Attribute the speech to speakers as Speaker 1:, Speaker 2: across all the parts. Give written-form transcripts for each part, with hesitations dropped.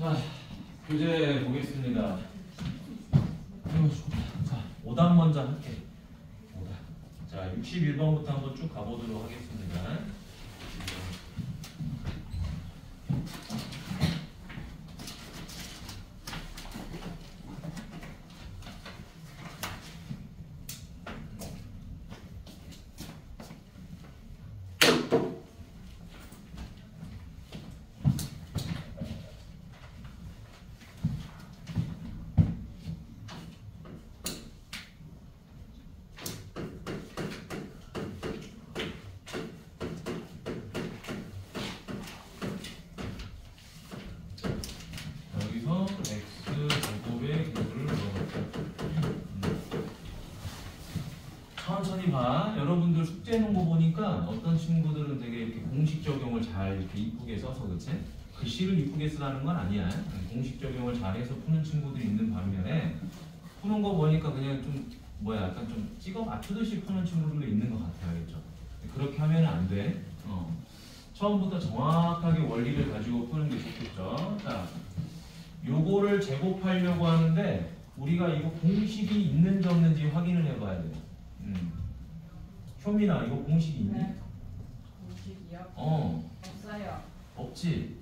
Speaker 1: 자, 교재 보겠습니다. 자, 오답 먼저 할게. 오답. 자, 61번부터 한번 쭉 가보도록 하겠습니다. 천천히 봐. 여러분들 숙제 해놓은 거 보니까 어떤 친구들은 되게 이렇게 공식 적용을 잘 이렇게 이쁘게 써서 그치? 글씨를 이쁘게 쓰라는 건 아니야. 공식 적용을 잘해서 푸는 친구들이 있는 반면에 푸는 거 보니까 그냥 좀 약간 좀 찍어 맞추듯이 푸는 친구들도 있는 것 같아요. 알겠죠? 그렇게 하면 안 돼. 처음부터 정확하게 원리를 가지고 푸는 게 좋겠죠. 자, 요거를 제곱하려고 하는데 우리가 이거 공식이 있는지 없는지 확인을 해봐야 돼요. 효민아, 이거 공식이 있니?
Speaker 2: 네. 공식이요? 없어요.
Speaker 1: 없지?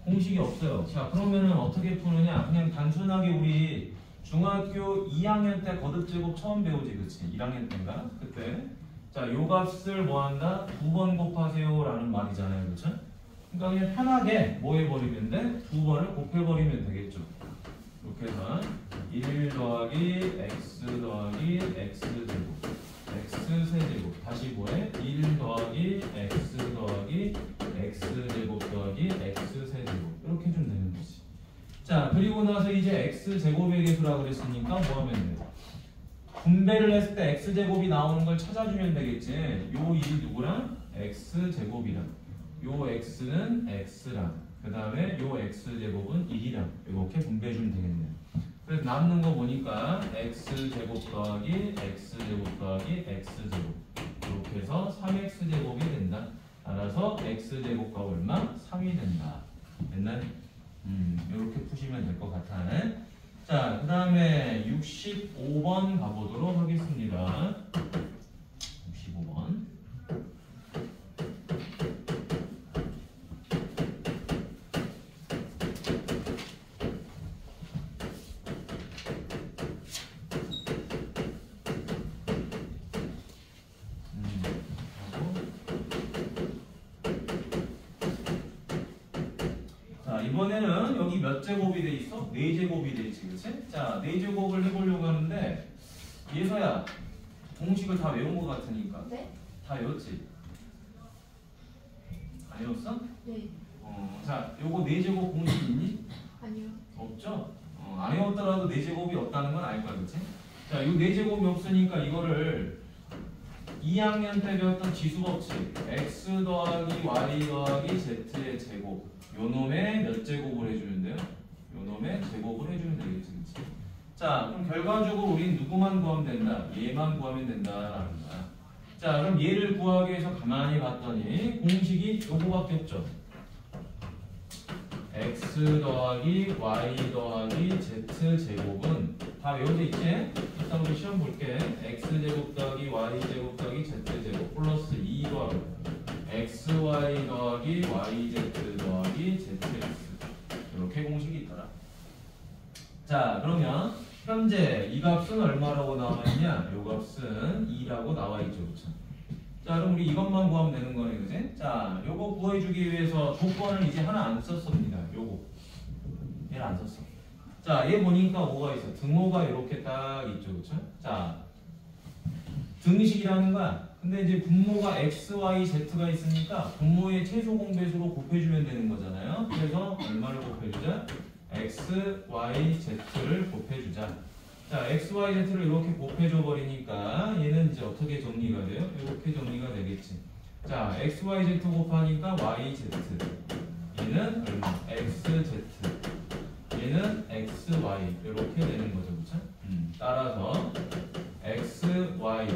Speaker 1: 공식이 없어요. 자, 그러면은 어떻게 푸느냐? 그냥 단순하게 우리 중학교 2학년 때 거듭제곱 처음 배우지, 그치? 1학년 때인가? 그때. 자, 요 값을 뭐 한다? 2번 곱하세요 라는 말이잖아요, 그쵸? 그러니까 그냥 편하게 뭐 해버리면 돼? 2번을 곱해버리면 되겠죠. 이렇게 해서 1 더하기 x 더하기 x제곱 x 세제곱 다시 뭐해? 1 더하기 x 더하기 x제곱 더하기 x 세제곱 이렇게 해주면 되는 거지. 자, 그리고 나서 이제 x제곱의 개수라 그랬으니까 뭐 하면 돼? 분배를 했을 때 x제곱이 나오는 걸 찾아주면 되겠지. 요 일이 누구랑? x제곱이랑 요 x는 x랑 그 다음에 요 x제곱은 1이랑 이렇게 분배해주면 되겠네요. 그래서 남는 거 보니까 x제곱 더하기 x제곱 더하기 x제곱 이렇게 해서 3x제곱이 된다. 따라서 x제곱과 얼마? 3이 된다. 됐나요? 이렇게 푸시면 될 것 같아. 자, 그 다음에 65번 가보도록 하겠습니다. 65번. 이번에는 여기 몇 제곱이 돼 있어? 4제곱이 돼 있지, 그치? 자, 4제곱을 해보려고 하는데 예서야, 공식을 다 외운 것 같으니까.
Speaker 2: 네?
Speaker 1: 다 외웠지? 안 외웠어?
Speaker 2: 네.
Speaker 1: 자, 요거 4제곱 공식 있니?
Speaker 2: 아니요.
Speaker 1: 없죠? 안 외웠더라도 4제곱이 없다는 건 알 거야, 그치? 자, 요 4제곱이 없으니까 이거를 2학년 때 배웠던 지수법칙 x 더하기 y 더하기 z의 제곱 요 놈의 몇 제곱을 해주면 돼요? 요 놈의 제곱을 해주면 되겠지, 그치? 자, 그럼 결과적으로 우린 누구만 구하면 된다? 얘만 구하면 된다라는 거야. 자, 그럼 얘를 구하기 위해서 가만히 봤더니 공식이 요거밖에 없죠. x 더하기 y 더하기 z 제곱은 다 외워져 있지? 일단 우리 시험 볼게. x 제곱 더하기 y 제곱 더하기 z 제곱 플러스 2 더하기 xy 더하기 yz 더하기 zx 이렇게 공식이 있더라. 자, 그러면 현재 이 값은 얼마라고 나와 있냐? 요 값은 2라고 나와 있죠, 그쵸? 자, 그럼 우리 이것만 구하면 되는 거네, 그치? 자, 요거 구해주기 위해서 조건을 이제 하나 안 썼습니다. 요거 얘를 안 썼어. 자, 얘 보니까 뭐가 있어? 등호가 이렇게 딱 있죠, 그쵸? 자, 등식이라는 거야. 근데 이제 분모가 x, y, z가 있으니까 분모의 최소 공배수로 곱해주면 되는 거잖아요. 그래서 얼마를 곱해주자? x, y, z를 곱해주자. 자, x, y, z를 이렇게 곱해줘 버리니까 얘는 이제 어떻게 정리가 돼요? 이렇게 정리가 되겠지. 자, x, y, z 곱하니까 y, z. 얘는 얼마? x, z. 얘는 x, y. 이렇게 되는 거죠, 그쵸? 따라서 x, y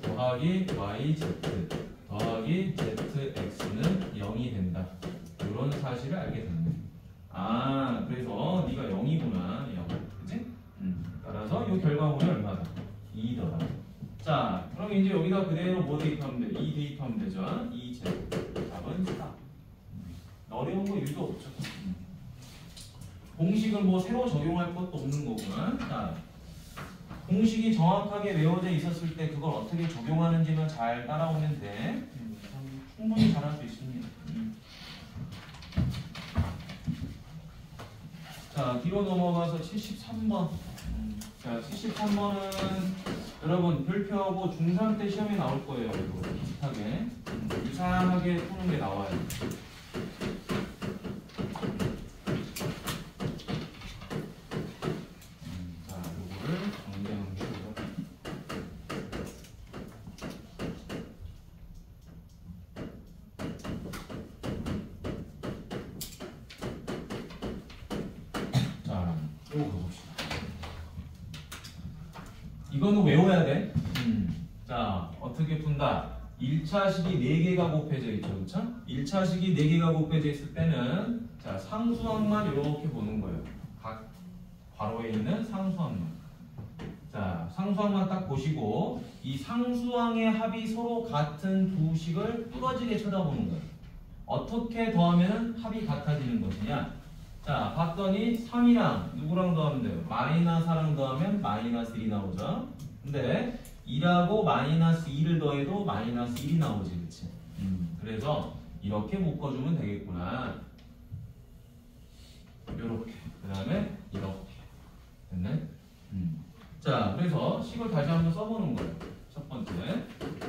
Speaker 1: 더하기 y, z 더하기 z, x는 0이 된다. 이런 사실을 알게 됩니다. 아, 그래서 네가 0이구나. 0. 그치? 따라서 이 결과물이 얼마다? 2더라. 자, 그럼 이제 여기다 그대로 뭐 대입하면 돼? 2 대입하면 되죠? 2제곱. 답은 4. 어려운 거 유도 없죠. 공식을 뭐 새로 적용할 것도 없는 거구나. 자, 공식이 정확하게 외워져 있었을 때 그걸 어떻게 적용하는지만 잘 따라오면 돼. 충분히 잘할 수 있습니다. 자, 뒤로 넘어가서 73번. 자, 73번은 여러분 별표하고 중3 때 시험에 나올 거예요. 이거 비슷하게 유사하게 푸는 게 나와요. 자, 요거를 정리하시고. 자, 요거 가봅시다. 이거는 외워야 돼. 자, 어떻게 푼다? 1차식이 4개가 곱해져 있죠. 그쵸? 1차식이 4개가 곱해져 있을 때는 자, 상수항만 이렇게 보는 거예요. 각 괄호에 있는 상수항만. 자, 상수항만 딱 보시고 이 상수항의 합이 서로 같은 두 식을 뚫어지게 쳐다보는 거예요. 어떻게 더하면 합이 같아지는 것이냐? 자, 봤더니 3이랑 누구랑 더하면 돼요? -4랑 더하면 -1이 나오죠. 근데 2라고 -2를 더해도 -1이 나오지, 그치? 그래서 이렇게 묶어주면 되겠구나. 요렇게. 그 다음에 이렇게. 됐네? 자, 그래서 식을 다시 한번 써보는 거예요. 첫 번째.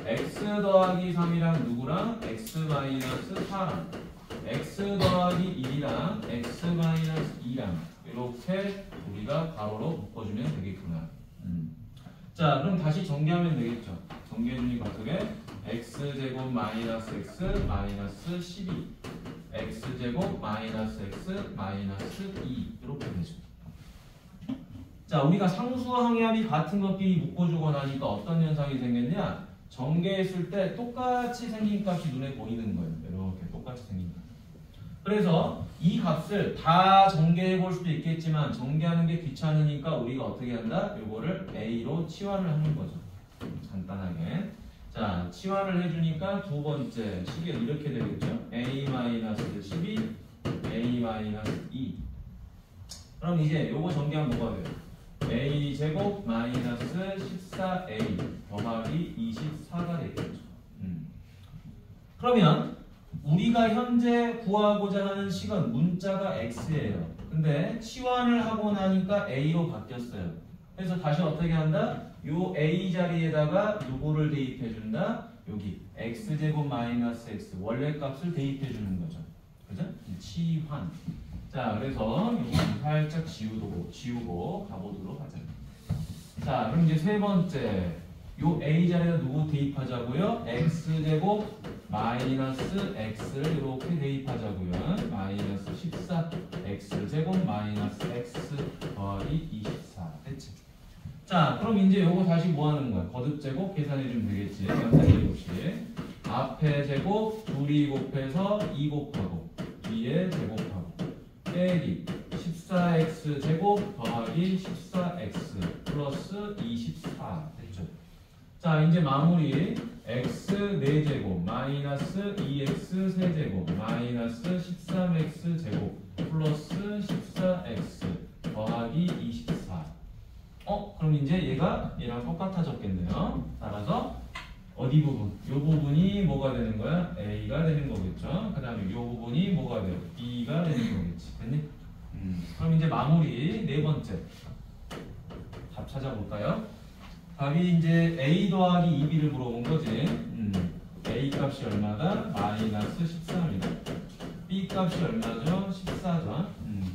Speaker 1: x 더하기 3이랑 누구랑? x-4랑. x 더하기 1이랑 x-2랑 이렇게 우리가 가로로 묶어주면 되겠구나. 자, 그럼 다시 전개하면 되겠죠. 전개해주니까 어떻게? x제곱 마이너스 x 마이너스 12 x제곱 마이너스 x 마이너스 2 이렇게 되죠. 자, 우리가 상수항의 합이 같은 것끼리 묶어주거나 하니까 어떤 현상이 생겼냐? 전개했을 때 똑같이 생긴 값이 눈에 보이는 거예요. 이렇게 똑같이 생긴 값. 그래서 이 값을 다 전개해 볼 수도 있겠지만 전개하는 게 귀찮으니까 우리가 어떻게 한다? 이거를 A로 치환을 하는 거죠. 간단하게. 자, 치환을 해주니까 두 번째 식이 이렇게 되겠죠? A-12, A-2. 그럼 이제 요거 전개하면 뭐가 돼요? A제곱 마이너스 14A 더하기 24가 되겠죠. 그러면 우리가 현재 구하고자 하는 식은 문자가 x예요. 근데 치환을 하고 나니까 a로 바뀌었어요. 그래서 다시 어떻게 한다? 요 a 자리에다가 누구를 대입해 준다? 여기 x제곱 마이너스 x 원래 값을 대입해 주는 거죠. 그죠? 치환. 자, 그래서 요거 살짝 지우고 가보도록 하자. 자, 그럼 이제 세 번째. 요 a 자리에다 누구 대입하자고요? x제곱 마이너스 x를 이렇게 대입하자고요. 마이너스 14 x제곱 마이너스 x 더하기 24 됐지? 자, 그럼 이제 요거 다시 뭐 하는 거야? 거듭제곱 계산해주면 되겠지. 연산제곱식 앞에 제곱 둘이 곱해서 2 곱하고 뒤에 제곱하고 빼기 14x 제곱 더하기 14x 플러스 24 됐죠? 자, 이제 마무리 x 4제곱 마이너스 2x 세제곱 마이너스 13x 제곱 플러스 14x 더하기 24. 그럼 이제 얘랑 똑같아졌겠네요. 따라서 어디 부분? 요 부분이 뭐가 되는 거야? a가 되는 거겠죠. 그 다음에 요 부분이 뭐가 돼요? b가 되는 거겠지. 됐니? 그럼 이제 마무리 네 번째 답 찾아볼까요? 답이 이제 a 더하기 2b를 물어본 거지. a 값이 얼마다? 마이너스 13이다. b 값이 얼마죠? 14죠.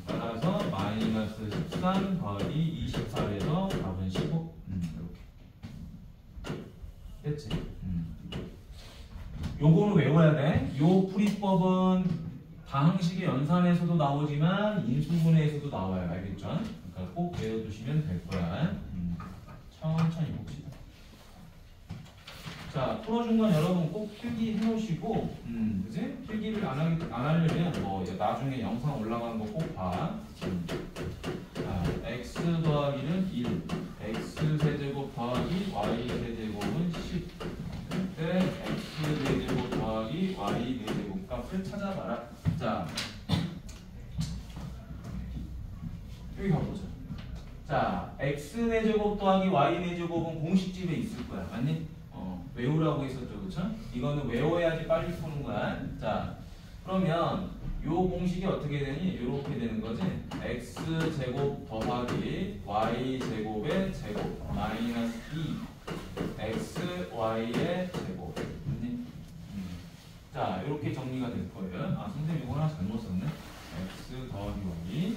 Speaker 1: 따라서 마이너스 13 더하기 24에서 답은 15. 이렇게 됐지? 요거는 외워야 돼. 요 풀이법은 다항식의 연산에서도 나오지만 인수분해에서도 나와요. 알겠죠? 그러니까 꼭 외워두시면 될 거야. 천천히 봅시다. 자, 풀어준 건 여러분 꼭 필기 해놓으시고, 그지? 필기를 안 하려면 뭐 나중에 영상 올라간 거 꼭 봐. 자, x 더하기는 1, x 세제곱 더하기 y 세제곱은 10. 그때 x 세제곱 더하기 y 세제곱 값을 찾아봐라. 자, 여기 가보자. 자, x 세제곱 더하기 y 세제곱은 공식집에 있을 거야. 맞니? 외우라고 했었죠, 그쵸? 이거는 외워야지 빨리 푸는 거야. 자, 그러면 요 공식이 어떻게 되니? 이렇게 되는 거지. x 제곱 더하기 y 제곱의 제곱 마이너스 2 x y의 제곱. 맞니? 자, 이렇게 정리가 될 거예요. 아, 선생님 이거 하나 잘못 썼네. x 더하기 y.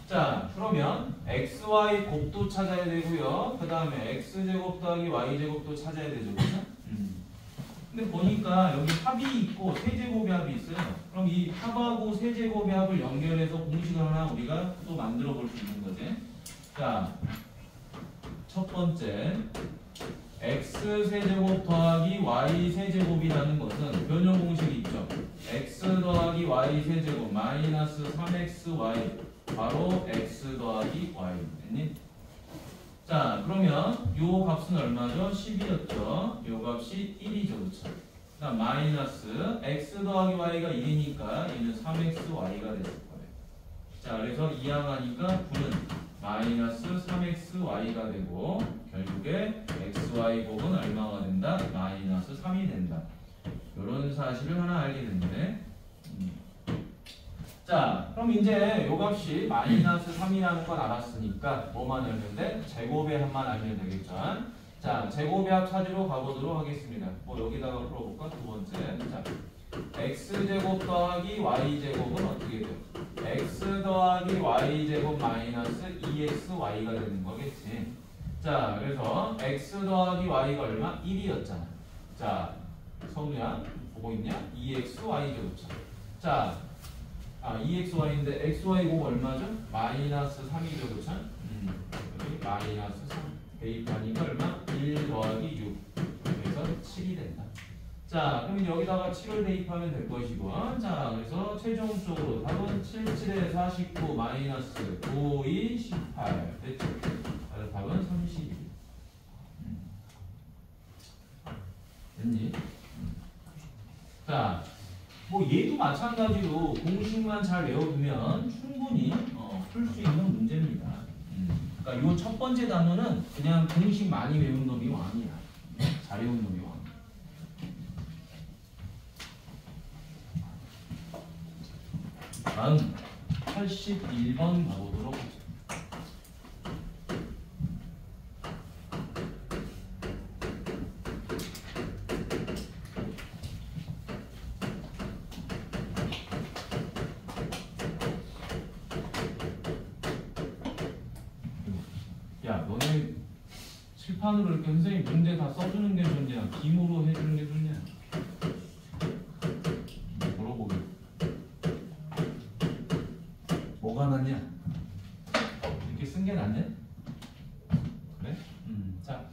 Speaker 1: 자, 그러면 x, y 곱도 찾아야 되고요. 그 다음에 x 제곱 더하기 y 제곱도 찾아야 되죠, 그렇죠? 근데 보니까 여기 합이 있고 세제곱의 합이 있어요. 그럼 이 합하고 세제곱의 합을 연결해서 공식을 하나 우리가 또 만들어 볼 수 있는 거지. 자, 첫 번째 x 세제곱 더하기 y 세제곱이라는 것은 변형 공식이 있죠. x 더하기 y 세제곱 마이너스 3xy 바로 x 더하기 y 됐니? 자, 그러면 요 값은 얼마죠? 10이었죠. 요 값이 1이죠. 그렇죠? 그다음 마이너스 x 더하기 y가 1이니까 얘는 3xy가 됐을 거예요. 자, 그래서 이항하니까 9는 마이너스 3xy가 되고 결국에 xy 곱은 얼마가 된다? 마이너스 3이 된다. 이런 사실을 하나 알게 됐네. 자, 그럼 이제 요 값이 마이너스 3이라는 건 알았으니까 뭐만 알면 돼? 제곱의 합만 알면 되겠죠. 자, 제곱의 합 찾으러 가보도록 하겠습니다. 뭐 여기다가 풀어볼까? 두 번째. 자, x제곱 더하기 y제곱은 어떻게 돼요? x 더하기 y제곱 마이너스 2xy가 되는 거겠지. 자, 그래서 x 더하기 y가 얼마? 1이었잖아. 자, 성우야 보고 있냐? 2xy죠. 그렇죠? 자, 2xy인데 xy 곱 얼마죠? 마이너스 3이죠. 그렇죠? 여기 마이너스 3 대입하니까 얼마? 1 더하기 6 그래서 7이 된다. 자, 그럼 여기다가 7을 대입하면 될 것이고, 자, 그래서 최종적으로 답은 7, 7에 49 마이너스 9, 2, 18 됐죠? 그래서 답은 32. 됐니? 자, 뭐 얘도 마찬가지로 공식만 잘 외워두면 충분히 풀 수 있는 문제입니다. 그러니까 요 첫 번째 단어는 그냥 공식 많이 외운 놈이 왕이야. 잘 외운 놈이 왕. 다음 81번 가보도록 하죠. 야, 너네 칠판으로 이렇게 선생님 문제 다 써주는 게 좋냐? 기모로 해주는 게 좋냐? 물어보게. 뭐가 낫냐? 이렇게 쓴 게 낫냐? 그래? 자,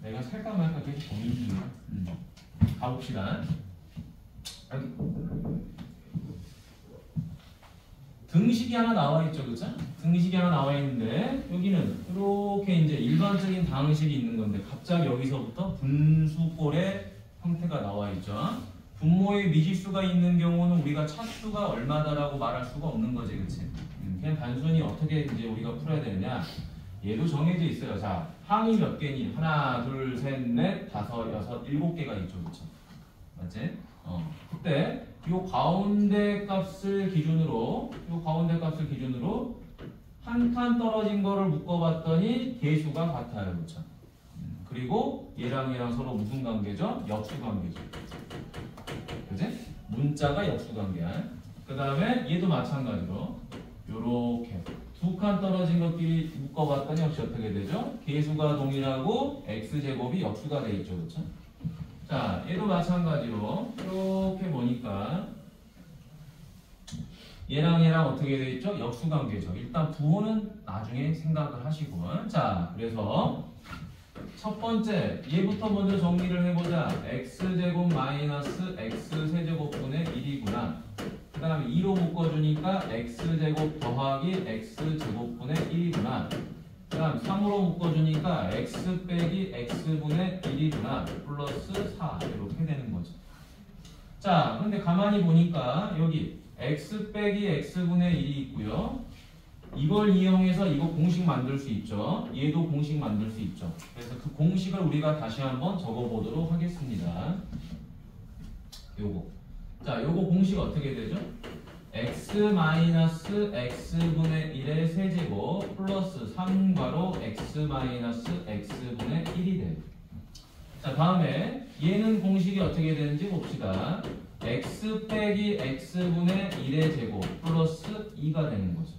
Speaker 1: 내가 살까 말까 계속 고민 중이야. 가봅시다. 여기 등식이 하나 나와 있죠, 그쵸? 등식이 하나 나와 있는데 여기는 이렇게 이제 일반적인 방식이 있는 건데 갑자기 여기서부터 분수꼴의 형태가 나와 있죠. 분모의 미지수가 있는 경우는 우리가 차수가 얼마다라고 말할 수가 없는 거지, 그치? 그냥 단순히 어떻게 이제 우리가 풀어야 되느냐? 얘도 정해져 있어요. 자, 항이 몇 개니? 하나, 둘, 셋, 넷, 다섯, 여섯, 일곱 개가 있죠, 그쵸? 맞지? 그때 요 가운데 값을 기준으로 한 칸 떨어진 거를 묶어봤더니 개수가 같아요, 그렇죠? 그리고 얘랑 서로 무슨 관계죠? 역수 관계죠, 그지? 문자가 역수 관계야. 그 다음에 얘도 마찬가지로 요렇게 두 칸 떨어진 것끼리 묶어봤더니 역시 어떻게 되죠? 개수가 동일하고 x 제곱이 역수가 돼 있죠, 그렇죠? 자, 얘도 마찬가지로 이렇게 보니까 얘랑 어떻게 돼 있죠? 역수 관계죠. 일단 부호는 나중에 생각을 하시고. 자, 그래서 첫 번째 얘부터 먼저 정리를 해보자. x제곱 마이너스 x 세제곱분의 1이구나. 묶어주니까 x제곱 더하기 x제곱분의 1이구나. 그 다음 3으로 묶어주니까 x 빼기 x분의 1이구나. 플러스 4 이렇게 되는 거죠. 자, 근데 가만히 보니까 여기 x 빼기 x분의 1이 있고요. 이걸 이용해서 이거 공식 만들 수 있죠. 얘도 공식 만들 수 있죠. 그래서 그 공식을 우리가 다시 한번 적어보도록 하겠습니다. 요거. 자, 요거 공식 어떻게 되죠? x 마이너스 x분의 1의 세제곱 플러스 3괄호 x 마이너스 x분의 1이 돼요. 자, 다음에 얘는 공식이 어떻게 되는지 봅시다. x 빼기 x분의 1의 제곱 플러스 2가 되는 거죠.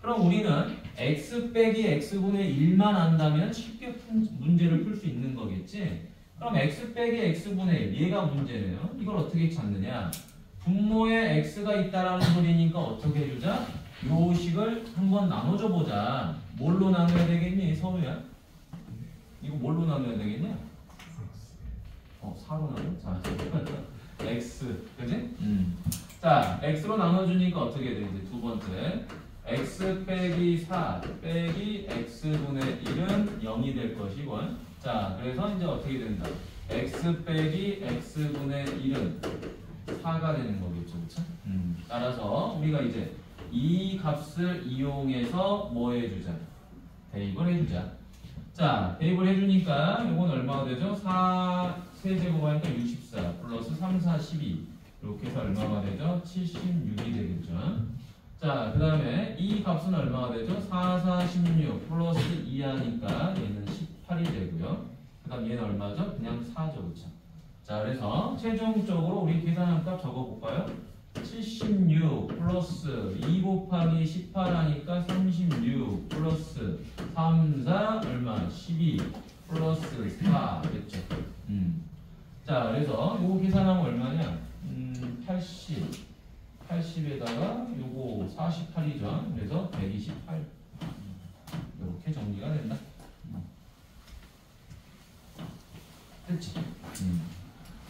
Speaker 1: 그럼 우리는 x 빼기 x분의 1만 안다면 쉽게 문제를 풀 수 있는 거겠지? 그럼 x 빼기 x분의 1, 얘가 문제네요. 이걸 어떻게 찾느냐? 분모에 x가 있다라는 소리니까 어떻게 해주자? 요 식을 한번 나눠줘 보자. 뭘로 나눠야 되겠니, 선우야? 이거 뭘로 나눠야 되겠냐? 4로 나눠? 자, x, 그지? 자, x로 나눠주니까 어떻게 되지? 두 번째. x 빼기 4 빼기 x분의 1은 0이 될 것이고, 자, 그래서 이제 어떻게 된다? x 빼기 x분의 1은 4가 되는 거겠죠, 그쵸? 따라서 우리가 이제 이 값을 이용해서 뭐 해주자? 대입을 해주자. 자, 대입을 해주니까 이건 얼마가 되죠? 4 세제곱하니까 64 플러스 3, 4, 12 이렇게 해서 얼마가 되죠? 76이 되겠죠. 자, 그 다음에 이 값은 얼마가 되죠? 4, 4, 16 플러스 2 하니까 얘는 18이 되고요. 그 다음 얘는 얼마죠? 그냥 4죠, 그쵸? 자, 그래서 최종적으로 우리 계산한 값 적어볼까요? 76 플러스 2 곱하기 18 하니까 36 플러스 3, 4 얼마? 12 플러스 4 됐죠? 자, 그래서 요거 계산하면 얼마냐? 80에다가 요거 48이죠. 그래서 128 이렇게 정리가 된다. 됐지?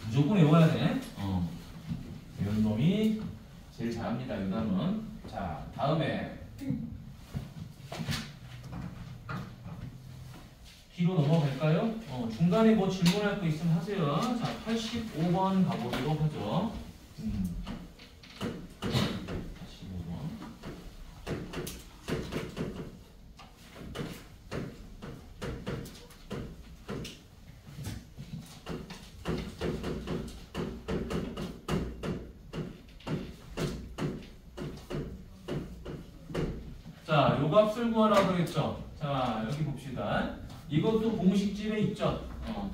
Speaker 1: 무조건 외워야 돼. 배운 놈이 제일 잘합니다. 이 다음은. 자, 다음에 뒤로 넘어갈까요? 중간에 뭐 질문할 거 있으면 하세요. 자, 85번 가보도록 하죠. 85번. 자, 요 값을 구하라고 했죠. 자, 여기 봅시다. 이것도 공식집에 있죠.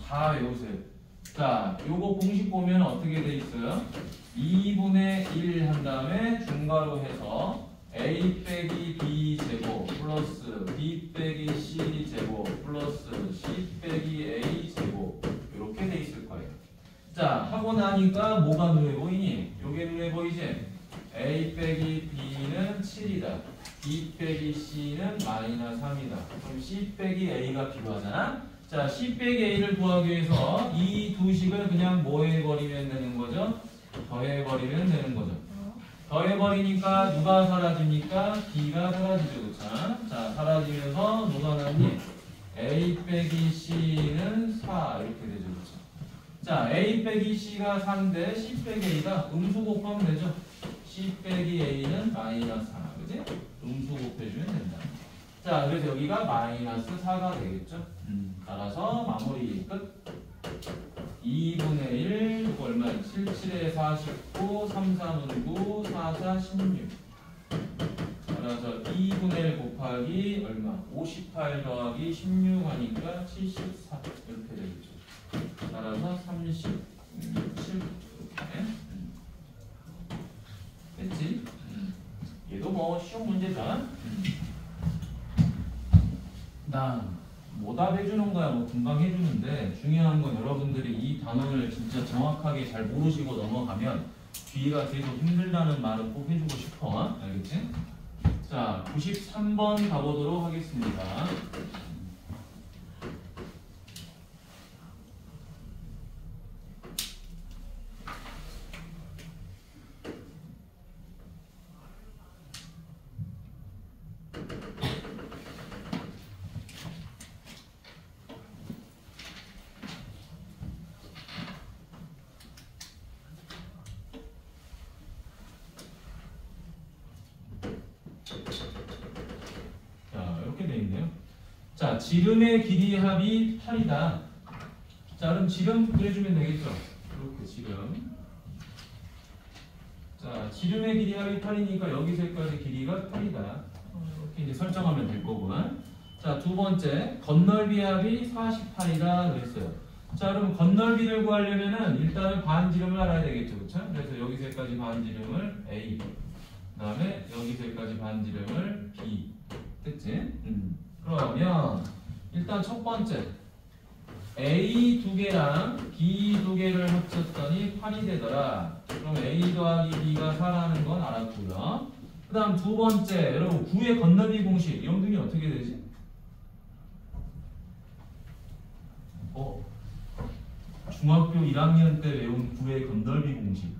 Speaker 1: 다 외우세요. 자, 요거 공식 보면 어떻게 돼 있어요? 2분의 1 한 다음에 중괄호 해서 a 빼기 b 제곱 플러스 b 빼기 c 제곱 플러스 c 빼기 a 제곱 이렇게 돼 있을 거예요. 자, 하고 나니까 뭐가 눈에 보이니? 요게 눈에 보이지? a 빼기 b는 7이다. b 빼기 c는 마이너스 3이다. 그럼 c 빼기 a가 필요하잖아. 자, c 빼기 a를 구하기 위해서 이 두 식을 그냥 뭐 해버리면 되는 거죠? 더해버리면 되는 거죠. 더해버리니까 누가 사라집니까? b가 사라지죠. 그쵸? 자, 사라지면서 뭐가 남니? a 빼기 c는 4 이렇게 되죠. 그쵸? 자, a 빼기 c가 4인데 c 빼기 a가 음수 곱하면 되죠. c 빼기 a는 마이너스 4. 그지? 음수 곱해주면 된다. 자, 그래서 여기가 마이너스 4가 되겠죠. 따라서 마무리 끝. 2분의 1 이거 얼마? 7, 7에 49, 3, 3은 9, 4, 4, 16. 따라서 2분의 1 곱하기 얼마? 58 더하기 16 하니까 74 이렇게 되겠죠. 따라서 37 이렇게. 됐지? 얘도 뭐 시험 문제죠. 난 뭐답 해주는 거야 뭐 금방 해주는데 중요한 건 여러분들이 이 단원을 진짜 정확하게 잘 모르시고 넘어가면 뒤가 계속 힘들다는 말은 꼭 해주고 싶어. 알겠지? 자, 93번 가보도록 하겠습니다. 지름의 길이 합이 8이다. 자, 그럼 지름 그려주면 되겠죠? 이렇게 지름. 자, 지름의 길이 합이 8이니까 여기서까지 길이가 8이다. 이렇게 이제 설정하면 될 거구나. 자, 두 번째, 건널비 합이 48이다 그랬어요. 자, 그럼 건널비를 구하려면은 일단은 반지름을 알아야 되겠죠, 그렇죠? 그래서 여기서까지 반지름을 A, 그 다음에 여기서까지 반지름을 B, 됐지? 그러면 일단 첫 번째 A 두 개랑 B 두 개를 합쳤더니 8이 되더라. 그럼 A 더하기 B가 4라는 건 알았고요. 그 다음 두 번째, 여러분 9의 건널비 공식 영등이 어떻게 되지? 중학교 1학년 때 외운 9의 건널비 공식.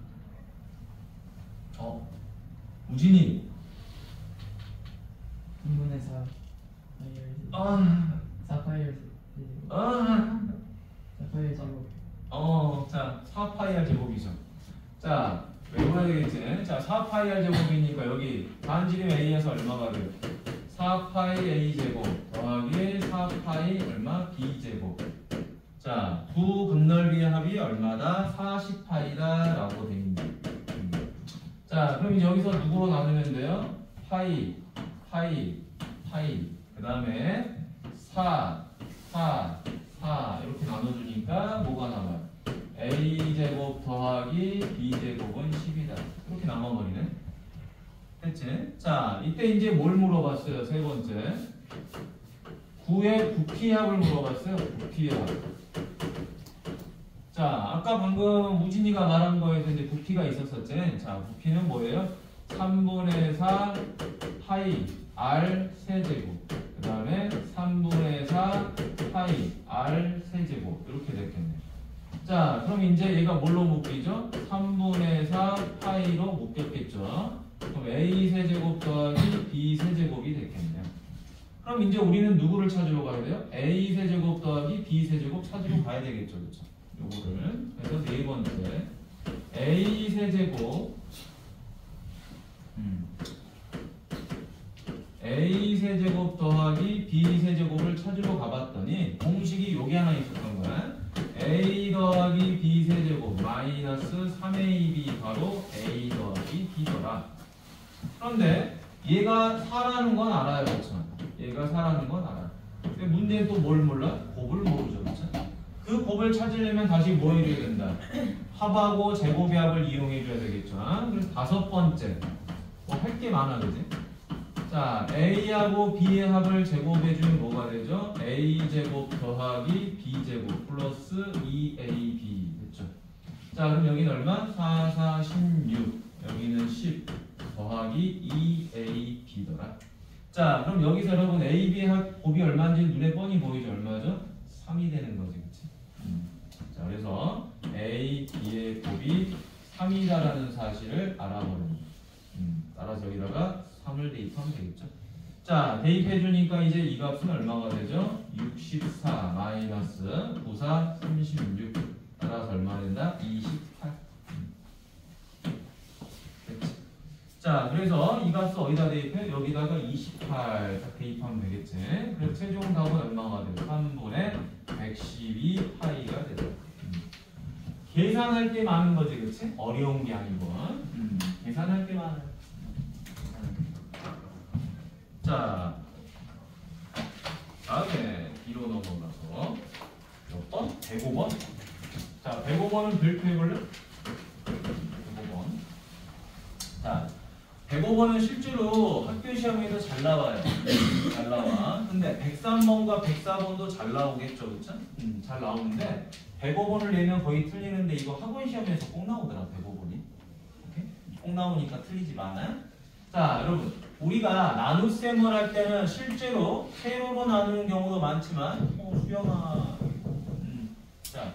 Speaker 1: 우진이.
Speaker 3: 2분의 4 4파이를 4파이를 제곱.
Speaker 1: 자, 4파이 r 제곱이죠. 자, 외워야 되겠지? 자, 4파이 r 제곱이니까 여기 반지름 A에서 얼마가 돼요? 4파이 A 제곱 더하기 4파이 얼마? B 제곱. 자, 두 건널비의 합이 얼마다? 40파이다 라고 되어 있네. 자, 그럼 이제 여기서 누구로 나누면 돼요? 파이, 파이, 파이. 그 다음에 4, 4, 4 이렇게 나눠주니까 뭐가 남아요? A제곱 더하기 B제곱은 10이다. 이렇게 남아버리네. 됐지? 자, 이때 이제 뭘 물어봤어요? 세 번째. 9의 부피합을 물어봤어요. 부피합. 자, 아까 방금 우진이가 말한 거에서 이제 부피가 있었었지. 자, 부피는 뭐예요? 3분의 4 파이 R 세제곱. 그 다음에 3분의 4 파이 R 세제곱. 이렇게 됐겠네. 자, 그럼 이제 얘가 뭘로 묶이죠? 3분의 4 파이로 묶였겠죠. 그럼 A 세제곱 더하기 B 세제곱이 됐겠네요. 그럼 이제 우리는 누구를 찾으러 가야 돼요? A 세제곱 더하기 B 세제곱 찾으러 가야 되겠죠. 그렇죠? 요거를. 그래서 네 번째 A 세제곱 A 세제곱 더하기 B 세제곱을 찾으러 가봤더니 공식이 요게 하나 있었던 거야. A 더하기 B 세제곱 마이너스 3AB 바로 A 더하기 B더라. 그런데 얘가 4라는 건 알아요. 그렇죠? 얘가 4라는 건 알아요. 근데 문제는 또 뭘 몰라? 곱을 모르죠. 그렇죠? 그 곱을 찾으려면 다시 뭐 해줘야 된다? 합하고 제곱의 합을 이용해줘야 되겠죠. 그래서 다섯 번째 뭐 할 게 많아. 그지? 자, A하고 B의 합을 제곱해주면 뭐가 되죠? A제곱 더하기 B제곱 플러스 2AB 됐죠? 자, 그럼 여기는 얼마? 4, 4, 16 여기는 10 더하기 2AB더라. 자, 그럼 여기서 여러분 AB의 합 곱이 얼마인지 눈에 뻔히 보이죠? 얼마죠? 3이 되는 거지. 그치? 자, 그래서 A, B의 곱이 3이다라는 사실을 알아버립니다. 따라서 여기다가 3을 대입하면 되겠죠. 자, 대입해주니까 이제 이 값은 얼마가 되죠? 64 마이너스 94 36 따라서 얼마 된다? 28. 됐지? 자, 그래서 이 값을 어디다 대입해? 여기다가 28 딱 대입하면 되겠지. 그래서 최종 답은 얼마가 돼요? 3분의 112파이가 되죠. 계산할 게 많은 거지, 그치? 어려운 게 아니고. 계산할 게 많아요. 자, 다음에 뒤로 넘어가서 몇 번? 105번? 자, 105번은 별표 해볼래? 105번. 자, 105번은 실제로 학교 시험에도 잘 나와요. 잘 나와. 근데 103번과 104번도 잘 나오겠죠, 그쵸? 잘 나오는데 105번을 내면 거의 틀리는데 이거 학원 시험에서 꼭 나오더라, 105번이. 오케이? 꼭 나오니까 틀리지 마나? 자, 여러분. 우리가 나눗셈을 할 때는 실제로 세로로 나누는 경우도 많지만 수영아 자,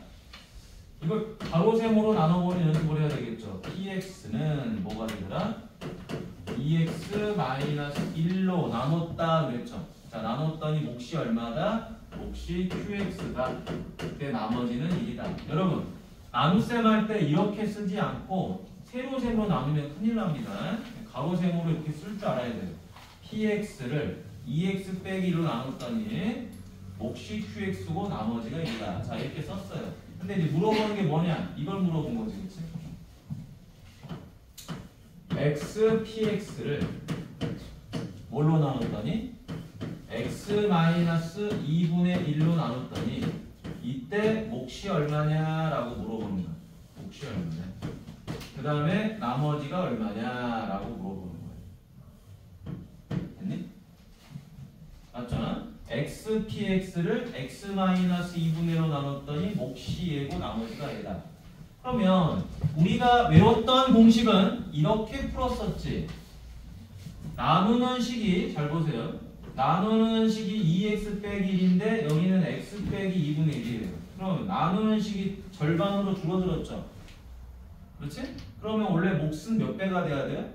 Speaker 1: 이걸 가로셈으로 나눠보는 연습을 해야 되겠죠. px는 뭐가 되더라? 2x 마이너스 1로 나눴다 그랬죠. 자, 나눴더니 몫이 얼마다? 몫이 qx다. 그때 나머지는 1이다. 여러분, 나눗셈 할 때 이렇게 쓰지 않고 세로셈으로 나누면 큰일 납니다. 가로셈으로 이렇게 쓸 줄 알아야 돼요. px를 2x 빼기 1로 나눴더니 몫이 QX고 나머지가 1이다. 자, 이렇게 썼어요. 근데 이제 물어보는 게 뭐냐? 이걸 물어본 거지, 그치? X, PX를 뭘로 나눴더니? X-2분의 1로 나눴더니 이때 몫이 얼마냐라고 물어보는 거야. 몫이 얼마냐. 그 다음에 나머지가 얼마냐라고 물어보는 거야. 됐니? 맞죠? X, PX를 X-2분의 1로 나눴더니 몫이 얘고 나머지가 얘다. 그러면 우리가 외웠던 공식은 이렇게 풀었었지. 나누는 식이 잘 보세요. 나누는 식이 2x 빼기 1인데 여기는 x 빼기 2분의 1이에요. 그럼 나누는 식이 절반으로 줄어들었죠. 그렇지? 그러면 원래 몫은 몇 배가 돼야 돼요?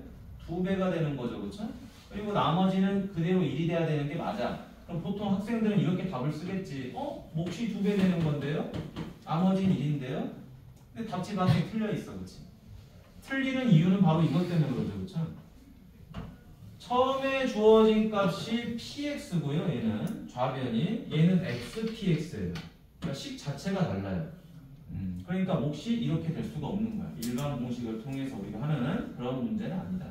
Speaker 1: 2배가 되는 거죠. 그렇죠? 그리고 나머지는 그대로 1이 돼야 되는 게 맞아. 그럼 보통 학생들은 이렇게 답을 쓰겠지. 몫이 2배 되는 건데요? 나머지는 1인데요? 근데 답지 반응이 틀려 있어. 그렇지? 틀리는 이유는 바로 이것 때문에 그러죠. 그렇죠? 처음에 주어진 값이 px고요. 얘는 좌변이 얘는 xpx예요. 그러니까 식 자체가 달라요. 그러니까 몫이 이렇게 될 수가 없는 거야. 일반 공식을 통해서 우리가 하는 그런 문제는 아니다.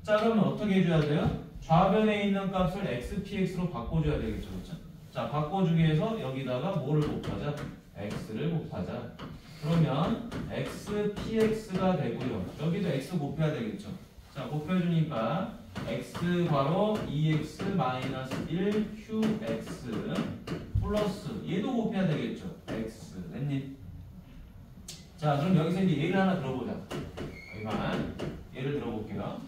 Speaker 1: 자, 그러면 어떻게 해줘야 돼요? 좌변에 있는 값을 xpx로 바꿔줘야 되겠죠. 그렇죠? 자, 바꿔주기 위해서 여기다가 뭐를 곱하자? x를 곱하자. 그러면 xpx가 되고요. 여기도 x 곱해야 되겠죠. 자, 곱해주니까 x 괄호 2x 마이너스 1 qx 플러스 얘도 곱해야 되겠죠. x 됐니? 자, 그럼 여기서 이제 예를 하나 들어보자. 여기만 예를 들어볼게요.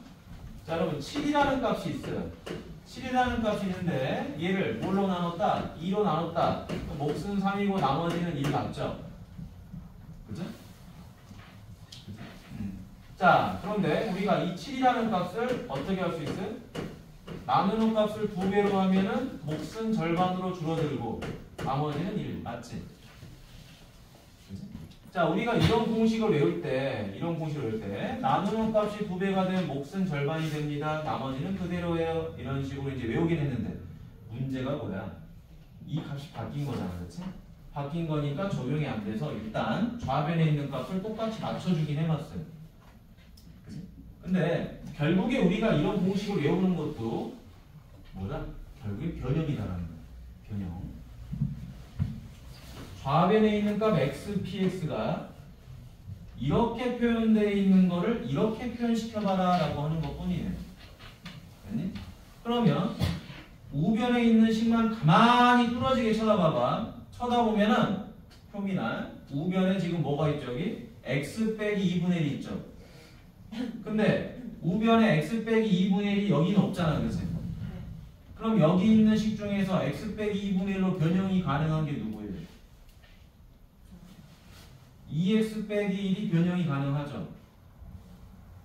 Speaker 1: 자, 여러분 7이라는 값이 있어요. 7이라는 값이 있는데 얘를 뭘로 나눴다? 2로 나눴다. 몫은 3이고 나머지는 1 맞죠? 그죠? 자, 그런데 우리가 이 7이라는 값을 어떻게 할 수 있어요? 나누는 값을 2배로 하면은 몫은 절반으로 줄어들고 나머지는 1. 맞지? 자, 우리가 이런 공식을 외울 때 나누는 값이 2배가 되면 몫은 절반이 됩니다. 나머지는 그대로예요. 이런 식으로 이제 외우긴 했는데 문제가 뭐야? 이 값이 바뀐 거잖아. 그렇지? 바뀐 거니까 적용이 안 돼서 일단 좌변에 있는 값을 똑같이 맞춰주긴 해봤어요. 근데 결국에 우리가 이런 공식을 외우는 것도 뭐다? 결국에 변형이다라는 거야. 변형. 좌변에 있는 값 x, px가 이렇게 표현되어 있는 거를 이렇게 표현시켜봐라 라고 하는 것 뿐이에요. 됐니? 그러면 우변에 있는 식만 가만히 뚫어지게 쳐다봐봐. 쳐다보면은 표미나 우변에 지금 뭐가 있죠? 여기 x 빼기 2분의 1이 있죠. 근데 우변에 x 빼기 2분의 1이 여기는 없잖아. 그치? 그럼 여기 있는 식 중에서 x 빼기 2분의 1로 변형이 가능한 게 누구예요? 2x 빼기 1이 변형이 가능하죠.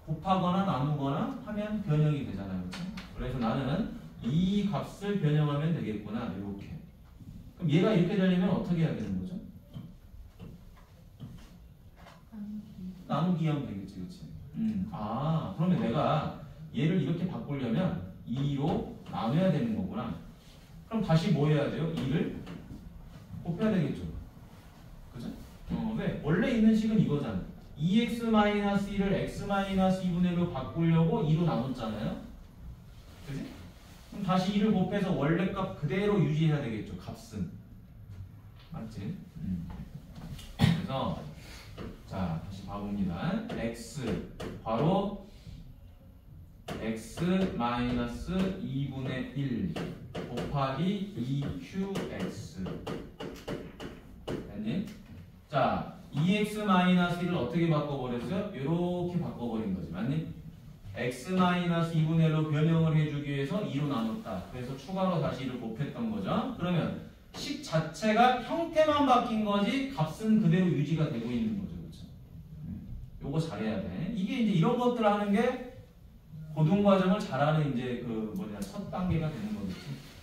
Speaker 1: 곱하거나 나누거나 하면 변형이 되잖아요. 그치? 그래서 나는 이 값을 변형하면 되겠구나. 이렇게. 그럼 얘가 이렇게 되려면 어떻게 해야 되는 거죠? 나누기 하면 되겠지. 그치? 그러면 내가 얘를 이렇게 바꾸려면 2로 나눠야 되는 거구나. 그럼 다시 뭐 해야 돼요? 2를 곱해야 되겠죠. 그죠? 왜? 원래 있는 식은 이거잖아. 2x-1을 x-2분의 1로 바꾸려고 2로 나눴잖아요. 그지? 그럼 다시 2를 곱해서 원래 값 그대로 유지해야 되겠죠. 값은. 맞지? 그래서 자, 다시 봐봅니다. x 바로 x-2분의 1 곱하기 2qx 됐니? 자, 2x-1을 어떻게 바꿔버렸어요? 이렇게 바꿔버린 거지. 맞니? x-2분의 1로 변형을 해주기 위해서 2로 나눴다. 그래서 추가로 다시 1을 곱했던 거죠. 그러면 식 자체가 형태만 바뀐 거지 값은 그대로 유지가 되고 있는 거죠. 그렇죠? 요거 잘해야 돼. 이게 이제 이런 것들을 하는 게 고등 과정을 잘하는 이제 첫 단계가 되는 거겠지.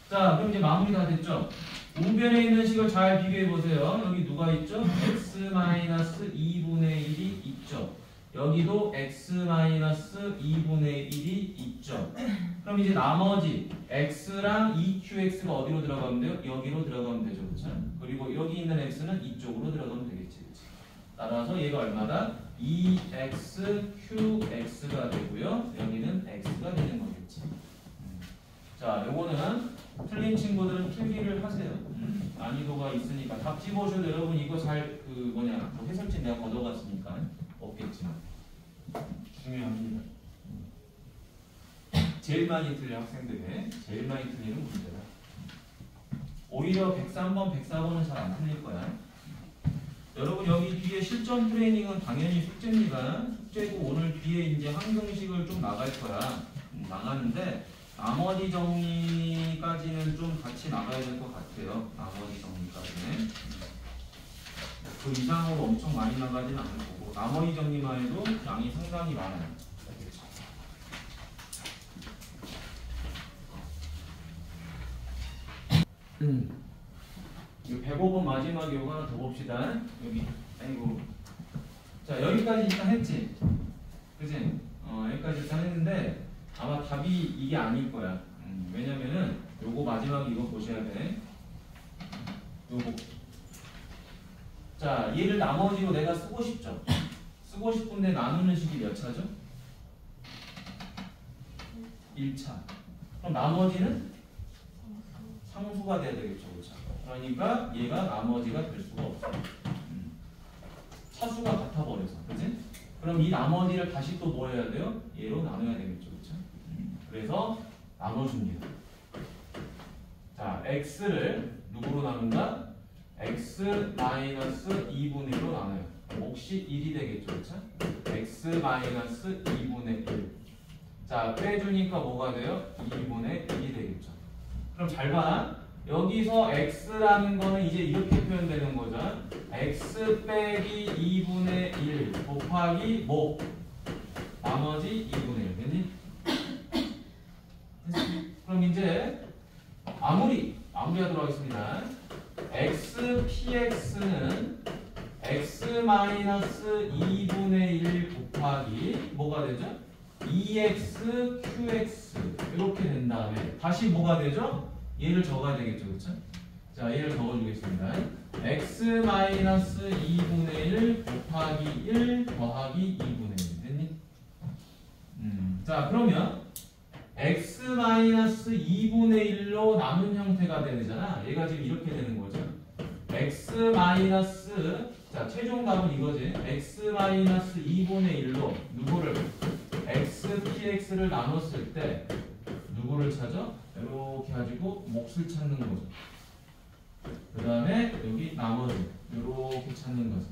Speaker 1: 자, 그럼 이제 마무리 다 됐죠? 우변에 있는 식을 잘 비교해 보세요. 여기 누가 있죠? x-2분의 1이 있죠. 여기도 x-2분의 1이 있죠. 그럼 이제 나머지 x랑 2qx가 어디로 들어가면 돼요? 여기로 들어가면 되죠. 그렇죠? 그리고 여기 있는 x는 이쪽으로 들어가면 되겠지. 그렇지? 따라서 얘가 얼마다? 2xqx가 되고요. 여기는 x가 되는 거겠지. 자, 요거는 틀린 친구들은 필기를 하세요. 난이도가 있으니까 답 집어줘도 여러분 이거 잘 뭐 해설지 내가 걷어갔으니까 없겠지만 중요합니다. 제일 많이 틀린 학생들의 제일 많이 틀리는 문제다. 오히려 103번, 104번은 잘 안 틀릴 거야. 여러분 여기 뒤에 실전 트레이닝은 당연히 숙제입니다. 숙제고 오늘 뒤에 이제 항공식을 좀 나갈 거야. 나가는데 나머지 정리까지는 좀 같이 나가야 될 것 같아요. 나머지 정리까지는. 그 이상으로 엄청 많이 나가지는 않을 거고 나머지 정리만 해도 양이 상당히 많아요. 이 105번 마지막 요거 하나 더 봅시다. 여기 아이고 자 여기까지 일단 했지. 그치? 여기까지 일단 했는데 아마 답이 이게 아닐 거야. 왜냐면은 요거 마지막 이거 보셔야 돼. 요거. 자, 얘를 나머지로 내가 쓰고 싶죠. 쓰고 싶은데 나누는 식이 몇 차죠? 1차. 그럼 나머지는 상수가 돼야 되겠죠. 그렇죠? 그러니까 얘가 나머지가 될 수가 없어. 차수가 같아 버려서. 그치? 그럼 이 나머지를 다시 또 뭐 해야 돼요? 얘로 나눠야 되겠죠. 그렇죠? 그래서 나눠줍니다. 자, x를 누구로 나눈다? x-2분의 1로 나눠요. 몫이 1이 되겠죠. 그렇죠? x-2분의 1. 자, 빼주니까 뭐가 돼요? 2분의 1이 되겠죠. 그럼 잘 봐. 여기서 x라는 거는 이제 이렇게 표현되는 거죠. x 빼기 2분의 1 곱하기 뭐? 나머지 2분의 1. 됐니? 그럼 이제 마무리 하도록 하겠습니다. xpx는 x-2분의 1 곱하기 뭐가 되죠? 2xqx 이렇게 된 다음에 다시 뭐가 되죠? 얘를 적어야 되겠죠. 그렇죠? 자, 얘를 적어주겠습니다. x-2분의 1 곱하기 1 더하기 2분의 1 됐니? 자, 그러면 x-2분의 1로 나눈 형태가 되잖아. 얘가 지금 이렇게 되는 거죠. x- 자, 최종 답은 이거지. x-2분의 1로 누구를 xpx를 나눴을 때 누구를 찾아? 이렇게 가지고 몫을 찾는 거죠. 그 다음에 여기 나머지 이렇게 찾는 거죠.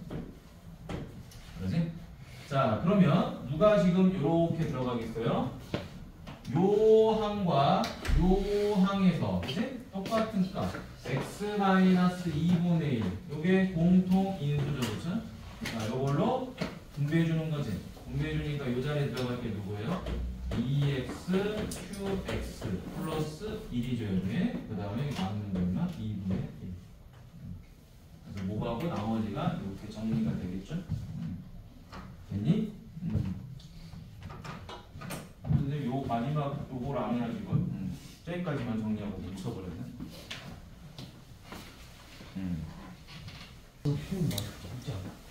Speaker 1: 그러지? 자, 그러면 누가 지금 이렇게 들어가겠어요? 요 항과 요 항에서 그치? 똑같은 값 x-2분의 1 요게 공통 인수죠. 그쵸? 자, 요걸로 분배해주는 거지. 분배해주니까 요 자리에 들어갈 게 누구예요? 2xqx 플러스 1이죠. 여기에 그 다음에 남는 거 얼마? 2분의 1. 그래서 뭐하고 나머지가 이렇게 정리가 되겠죠? 됐니? 근데 요 마지막 요거를 안 해가지고 저기까지만 정리하고 묻혀버렸네.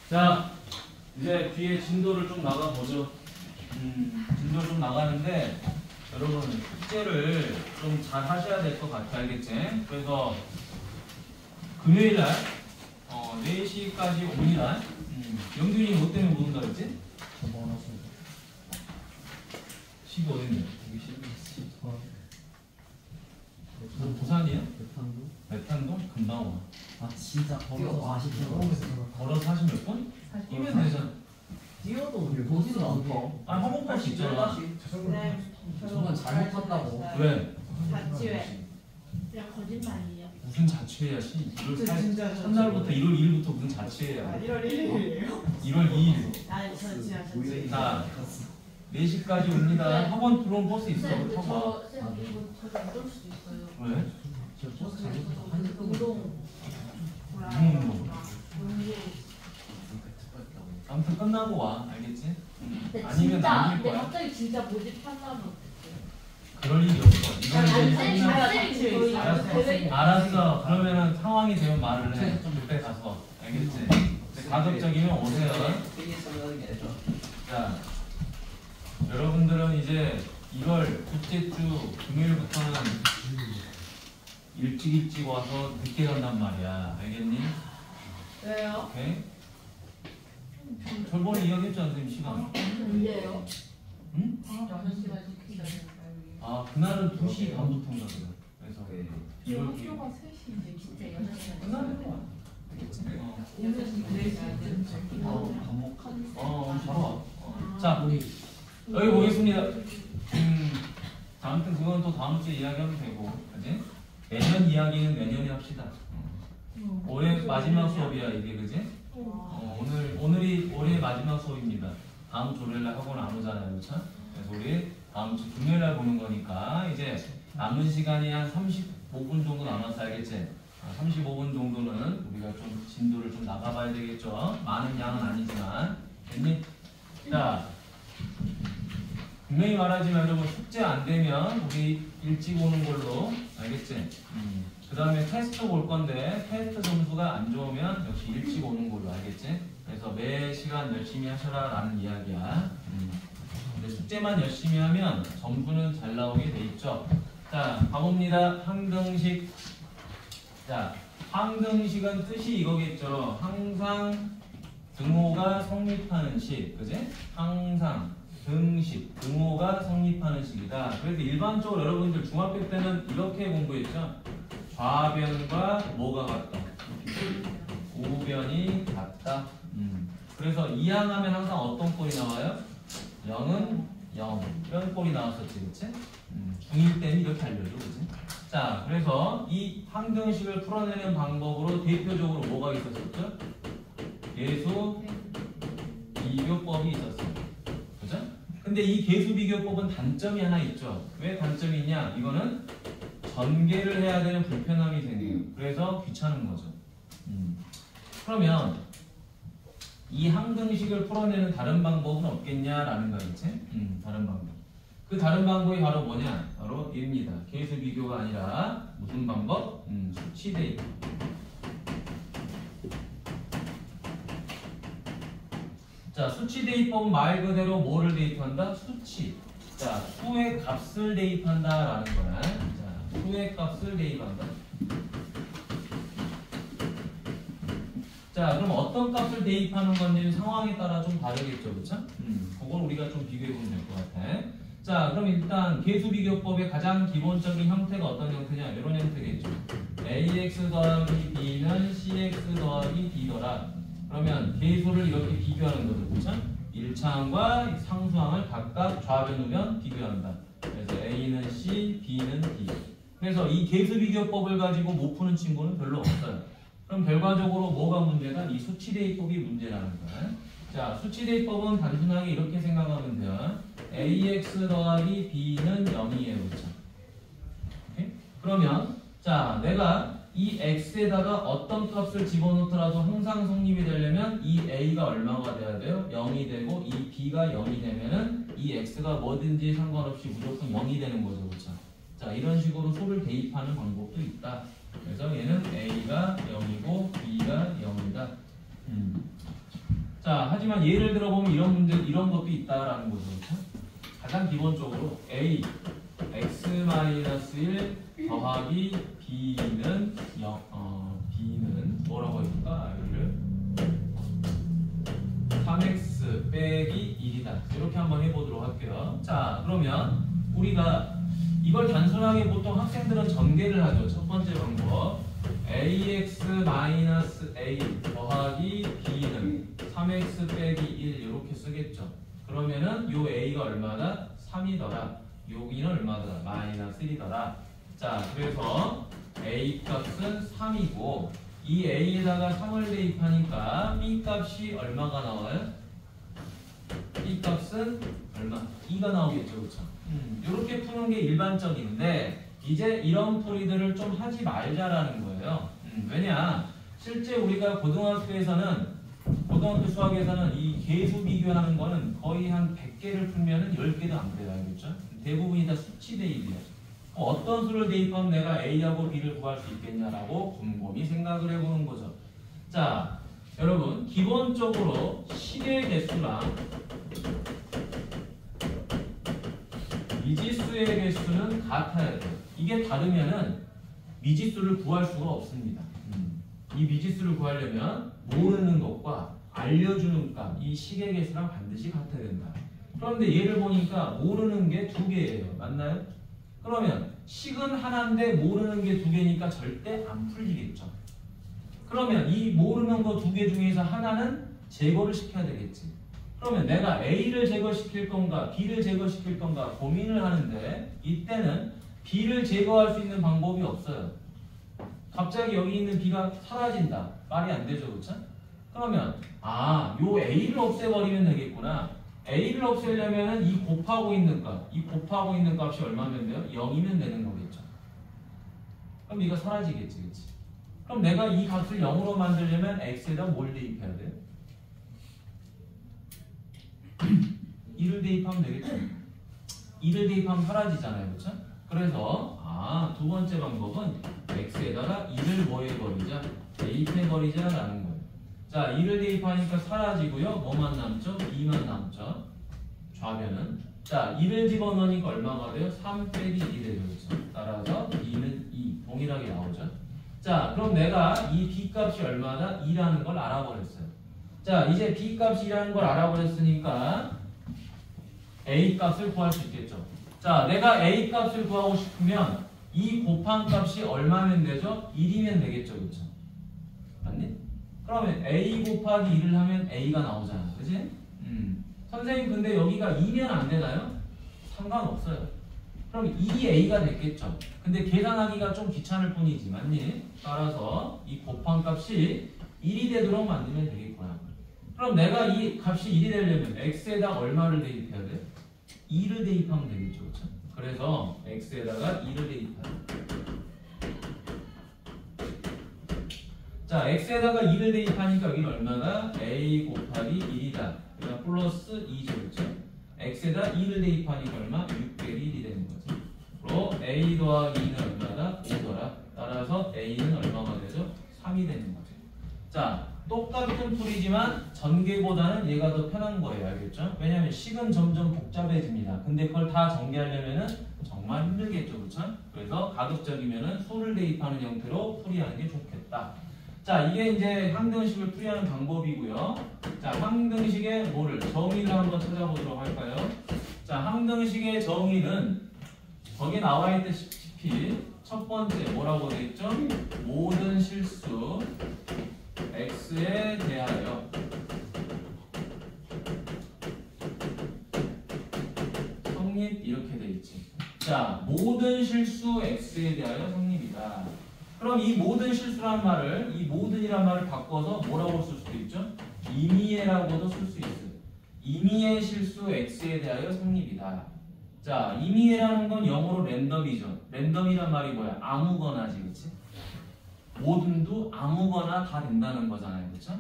Speaker 1: 자, 이제 뒤에 진도를 좀 나가보죠. 진도를 좀 나가는데 여러분 숙제를 좀 잘 하셔야 될 것 같아. 알겠지? 그래서 금요일날 4시까지 옵니다. 영균이 뭐 때문에 못 온다 그랬지?
Speaker 3: 저번 하신
Speaker 1: 10이 어딨냐? 여기 10이 부산이야?
Speaker 3: 메탄도?
Speaker 1: 메탄도? 금방 와.
Speaker 3: 아 진짜 걸어서 40km
Speaker 1: 걸어서 40몇 분? 뛰면 되잖아.
Speaker 3: 뛰어도 보지도 않고
Speaker 1: 아, 한번갈수 있잖아.
Speaker 2: 네.
Speaker 3: 저건 잘못 탔다고.
Speaker 1: 왜?
Speaker 2: 자취회. 그냥 거짓말이에요.
Speaker 1: 무슨 자취회야, 씨. 1월 4일, 첫날부터 1월 2일부터 무슨 자취회야.
Speaker 2: 1월 1일이에요?
Speaker 1: 1월 2일.
Speaker 2: 아니, 저는 진짜 자취회.
Speaker 1: 자, 4시까지 옵니다. 학원 들어온 버스 있어.
Speaker 4: 네, 근데
Speaker 1: 타고 와.
Speaker 4: 저 쌤 이거 저도 안 올 수도 있어요.
Speaker 1: 왜?
Speaker 3: 저 버스 잘못 타서 한 시간
Speaker 4: 운동
Speaker 1: 운동.
Speaker 4: 운동
Speaker 1: 아무튼 끝나고 와. 알겠지?
Speaker 2: 근데
Speaker 1: 아니면
Speaker 2: 진짜
Speaker 1: 남길
Speaker 2: 근데
Speaker 1: 거야.
Speaker 2: 갑자기 진짜 모집한다면 어떡해?
Speaker 1: 그럴 일이 없어. 이건 이제
Speaker 2: 쌤이
Speaker 1: 알았어. 그러면은 상황이 되면 말을 해. 그때 가서. 알겠지? 근데 가급적이면 오세요. 자, 여러분들은 이제 이걸 둘째 주 금요일부터는 일찍 와서 늦게 간단 말이야. 알겠니?
Speaker 2: 왜요?
Speaker 1: 오케이? 저번에 이야기했잖아, 선생님 시간.
Speaker 2: 언제요?
Speaker 1: 응?
Speaker 4: 6시까지 기다려요.
Speaker 1: 아, 그날은 2시 반부터인가 그래. 그래서 이걸
Speaker 4: 학교가 3시인데 진짜 6시까지.
Speaker 1: 끝나는 거야. 알겠지?
Speaker 4: 오늘 4시까지.
Speaker 1: 바로 와. 자, 여기 보겠습니다. 아무튼 그건 또 다음 주에 이야기하면 되고, 그지? 내년 이야기는 내년에 합시다. 올해 마지막 수업이야 이게, 그지? 오늘이 올해 마지막 수업입니다. 다음 주 월요일날 학원 안 오잖아요, 그렇죠? 그래서 우리 다음 주 금요일날 보는 거니까 이제 남은 시간이 한 35분 정도 남았어, 알겠지? 35분 정도는 우리가 좀 진도를 좀 나가봐야 되겠죠? 많은 양은 아니지만, 됐니? 자, 분명히 말하지만 여러분 숙제 안 되면 우리 일찍 오는 걸로, 알겠지? 그 다음에 테스트 볼 건데 테스트 점수가 안 좋으면 역시 일찍 오는 걸로, 알겠지? 그래서 매 시간 열심히 하셔라 라는 이야기야. 근데 숙제만 열심히 하면 점수는 잘 나오게 돼 있죠. 자, 가봅니다. 항등식. 자, 항등식은 뜻이 이거겠죠. 항상 등호가 성립하는 식, 그지? 항상 등식, 등호가 성립하는 식이다. 그래서 일반적으로 여러분들 중학교 때는 이렇게 공부했죠. 좌변과 뭐가 같다? 우변이 같다. 그래서 이항하면 항상 어떤 꼴이 나와요? 0은 0 이런 꼴이 나왔었지, 그치? 중1 때는 이렇게 알려줘, 그치? 자, 그래서 이 항등식을 풀어내는 방법으로 대표적으로 뭐가 있었었죠? 계수 비교법이 있었어요. 그죠? 근데 이 계수 비교법은 단점이 하나 있죠. 왜 단점이 있냐? 이거는 전개를 해야 되는 불편함이 생겨요. 그래서 귀찮은 거죠. 그러면 이 항등식을 풀어내는 다른 방법은 없겠냐라는 거겠지? 다른 방법. 그 다른 방법이 바로 뭐냐? 바로 입니다. 계수 비교가 아니라 무슨 방법? 수치 대입. 자, 수치 대입법은 말 그대로 뭐를 대입한다? 수치. 자, 수의 값을 대입한다라는 거야. 자, 수의 값을 대입한다. 자, 그럼 어떤 값을 대입하는 건지는 상황에 따라 좀 다르겠죠, 그쵸? 그건 우리가 좀 비교해보면 될 것 같아. 자, 그럼 일단 계수 비교법의 가장 기본적인 형태가 어떤 형태냐? 이런 형태겠죠. ax 더하기 b는 cx 더하기 d더라. 그러면 계수를 이렇게 비교하는 거죠, 그쵸? 1차항과 상수항을 각각 좌변, 우변 비교한다. 그래서 a는 c, b는 d. 그래서 이 계수 비교법을 가지고 못 푸는 친구는 별로 없어요. 그럼 결과적으로 뭐가 문제다? 이 수치대입법이 문제라는 거야. 자, 수치대입법은 단순하게 이렇게 생각하면 돼요. ax 더하기 b는 0이에요. 그렇죠? 오케이? 그러면 자, 내가 이 x에다가 어떤 값을 집어넣더라도 항상 성립이 되려면 이 a가 얼마가 돼야 돼요? 0이 되고 이 b가 0이 되면은 이 x가 뭐든지 상관없이 무조건 0이 되는 거죠. 그렇죠? 자, 이런 식으로 수를 대입하는 방법도 있다. 그래서 얘는 a가 0이고 b가 0이다. 자, 하지만 예를 들어보면 이런 문제, 이런 것도 있다라는 거죠. 그렇죠? 가장 기본적으로 a x-1 더하기 b는 b는 뭐라고 해볼까? 여기를 3x 빼기 1이다. 이렇게 한번 해보도록 할게요. 자, 그러면 우리가 이걸 단순하게 보통 학생들은 전개를 하죠. 첫 번째 방법. ax-a 더하기 b는 3x 빼기 1 이렇게 쓰겠죠. 그러면은 요 a가 얼마다? 3이더라. 여기는 얼마더라? 마이너스 1이더라. 자, 그래서 a 값은 3이고 이 a에다가 3을 대입하니까 b 값이 얼마가 나와요? b 값은 얼마? 2가 나오겠죠, 그렇죠? 이렇게 푸는 게 일반적인데 이제 이런 풀이들을 좀 하지 말자라는 거예요. 왜냐? 실제 우리가 고등학교에서는 고등학교 수학에서는 이 계수 비교하는 거는 거의 한 100개를 풀면은 10개도 안 돼요. 알겠죠? 대부분이 다 수치 대입이에요. 어떤 수를 대입하면 내가 A하고 B를 구할 수 있겠냐라고 곰곰이 생각을 해보는 거죠. 자, 여러분 기본적으로 식의 개수랑 미지수의 개수는 같아야 돼요. 이게 다르면은 미지수를 구할 수가 없습니다. 이 미지수를 구하려면 모르는 것과 알려주는 값, 이 식의 개수랑 반드시 같아야 된다. 그런데 얘를 보니까 모르는 게 2개예요. 맞나요? 그러면 식은 하나인데 모르는 게 2개니까 절대 안 풀리겠죠. 그러면 이 모르는 거 2개 중에서 하나는 제거를 시켜야 되겠지. 그러면 내가 A를 제거시킬 건가 B를 제거시킬 건가 고민을 하는데 이때는 B를 제거할 수 있는 방법이 없어요. 갑자기 여기 있는 B가 사라진다. 말이 안 되죠. 그렇죠? 그러면 요 A를 없애버리면 되겠구나. A를 없애려면 이 곱하고 있는 값, 이 곱하고 있는 값이 얼마면 돼요? 0이면 되는 거겠죠. 그럼 이거 사라지겠지. 그치? 그럼 내가 이 값을 0으로 만들려면 X에다 뭘 대입해야 돼요? 2를 대입하면 되겠죠. 2를 대입하면 사라지잖아요. 그렇죠? 그래서 두 번째 방법은 X에다가 2를 뭐 해버리자? 대입해버리자라는 거예요. 자, 2를 대입하니까 사라지고요. 뭐만 남죠? 2만 남죠. 좌변은. 자, 2를 집어넣으니까 얼마가 돼요? 3 빼기 1이 되죠. 그렇죠? 따라서 B는 2. 동일하게 나오죠. 자, 그럼 내가 이 B 값이 얼마다? 2라는 걸 알아버렸어요. 자, 이제 B 값이 2라는 걸 알아버렸으니까 A 값을 구할 수 있겠죠. 자, 내가 A 값을 구하고 싶으면 이 곱한 값이 얼마면 되죠? 1이면 되겠죠. 그렇죠? 맞니? 그러면 A 곱하기 2를 하면 A가 나오잖아. 그치? 선생님 근데 여기가 2면 안 되나요? 상관없어요. 그럼 2A가 됐겠죠. 근데 계산하기가 좀 귀찮을 뿐이지. 맞니? 따라서 이 곱한 값이 1이 되도록 만들면 되겠구나. 그럼 내가 이 값이 1이 되려면 X에다 얼마를 대입해야 돼? 2를 대입하면 되겠죠. 그렇죠? 그래서 X에다가 2를 대입하자. 자, X에다가 2를 대입하니까 여기는 얼마나? A 곱하기 1이다. 그러니까 플러스 2죠. 그렇죠? X에다 2를 대입하니까 얼마? 6 빼기 1이 되는 거지. 그리고 A 더하기 2는 얼마다? 5더라. 따라서 A는 얼마가 되죠? 3이 되는 거죠. 자, 똑같은 풀이지만 전개보다는 얘가 더 편한 거예요. 알겠죠? 왜냐면 식은 점점 복잡해집니다. 근데 그걸 다 전개하려면은 정말 힘들겠죠. 그렇죠? 그래서 가급적이면은 수를 대입하는 형태로 풀이하는 게 좋겠다. 자, 이게 이제 항등식을 풀이하는 방법이고요. 자, 항등식의 뭐를 정의를 한번 찾아보도록 할까요? 자, 항등식의 정의는 거기 나와 있다시피 첫 번째 뭐라고 되어 있죠? 모든 실수 X에 대하여 성립 이렇게 돼 있지. 자, 모든 실수 X에 대하여 성립이다. 그럼 이 모든 실수란 말을 이 모든이란 말을 바꿔서 뭐라고 쓸 수도 있죠? 임의라고도 쓸 수 있어요. 임의의 실수 X에 대하여 성립이다. 자, 임의라는 건 영어로 랜덤이죠. 랜덤이란 말이 뭐야? 아무거나지, 그렇지? 모든도 아무거나 다 된다는 거잖아요, 그렇죠?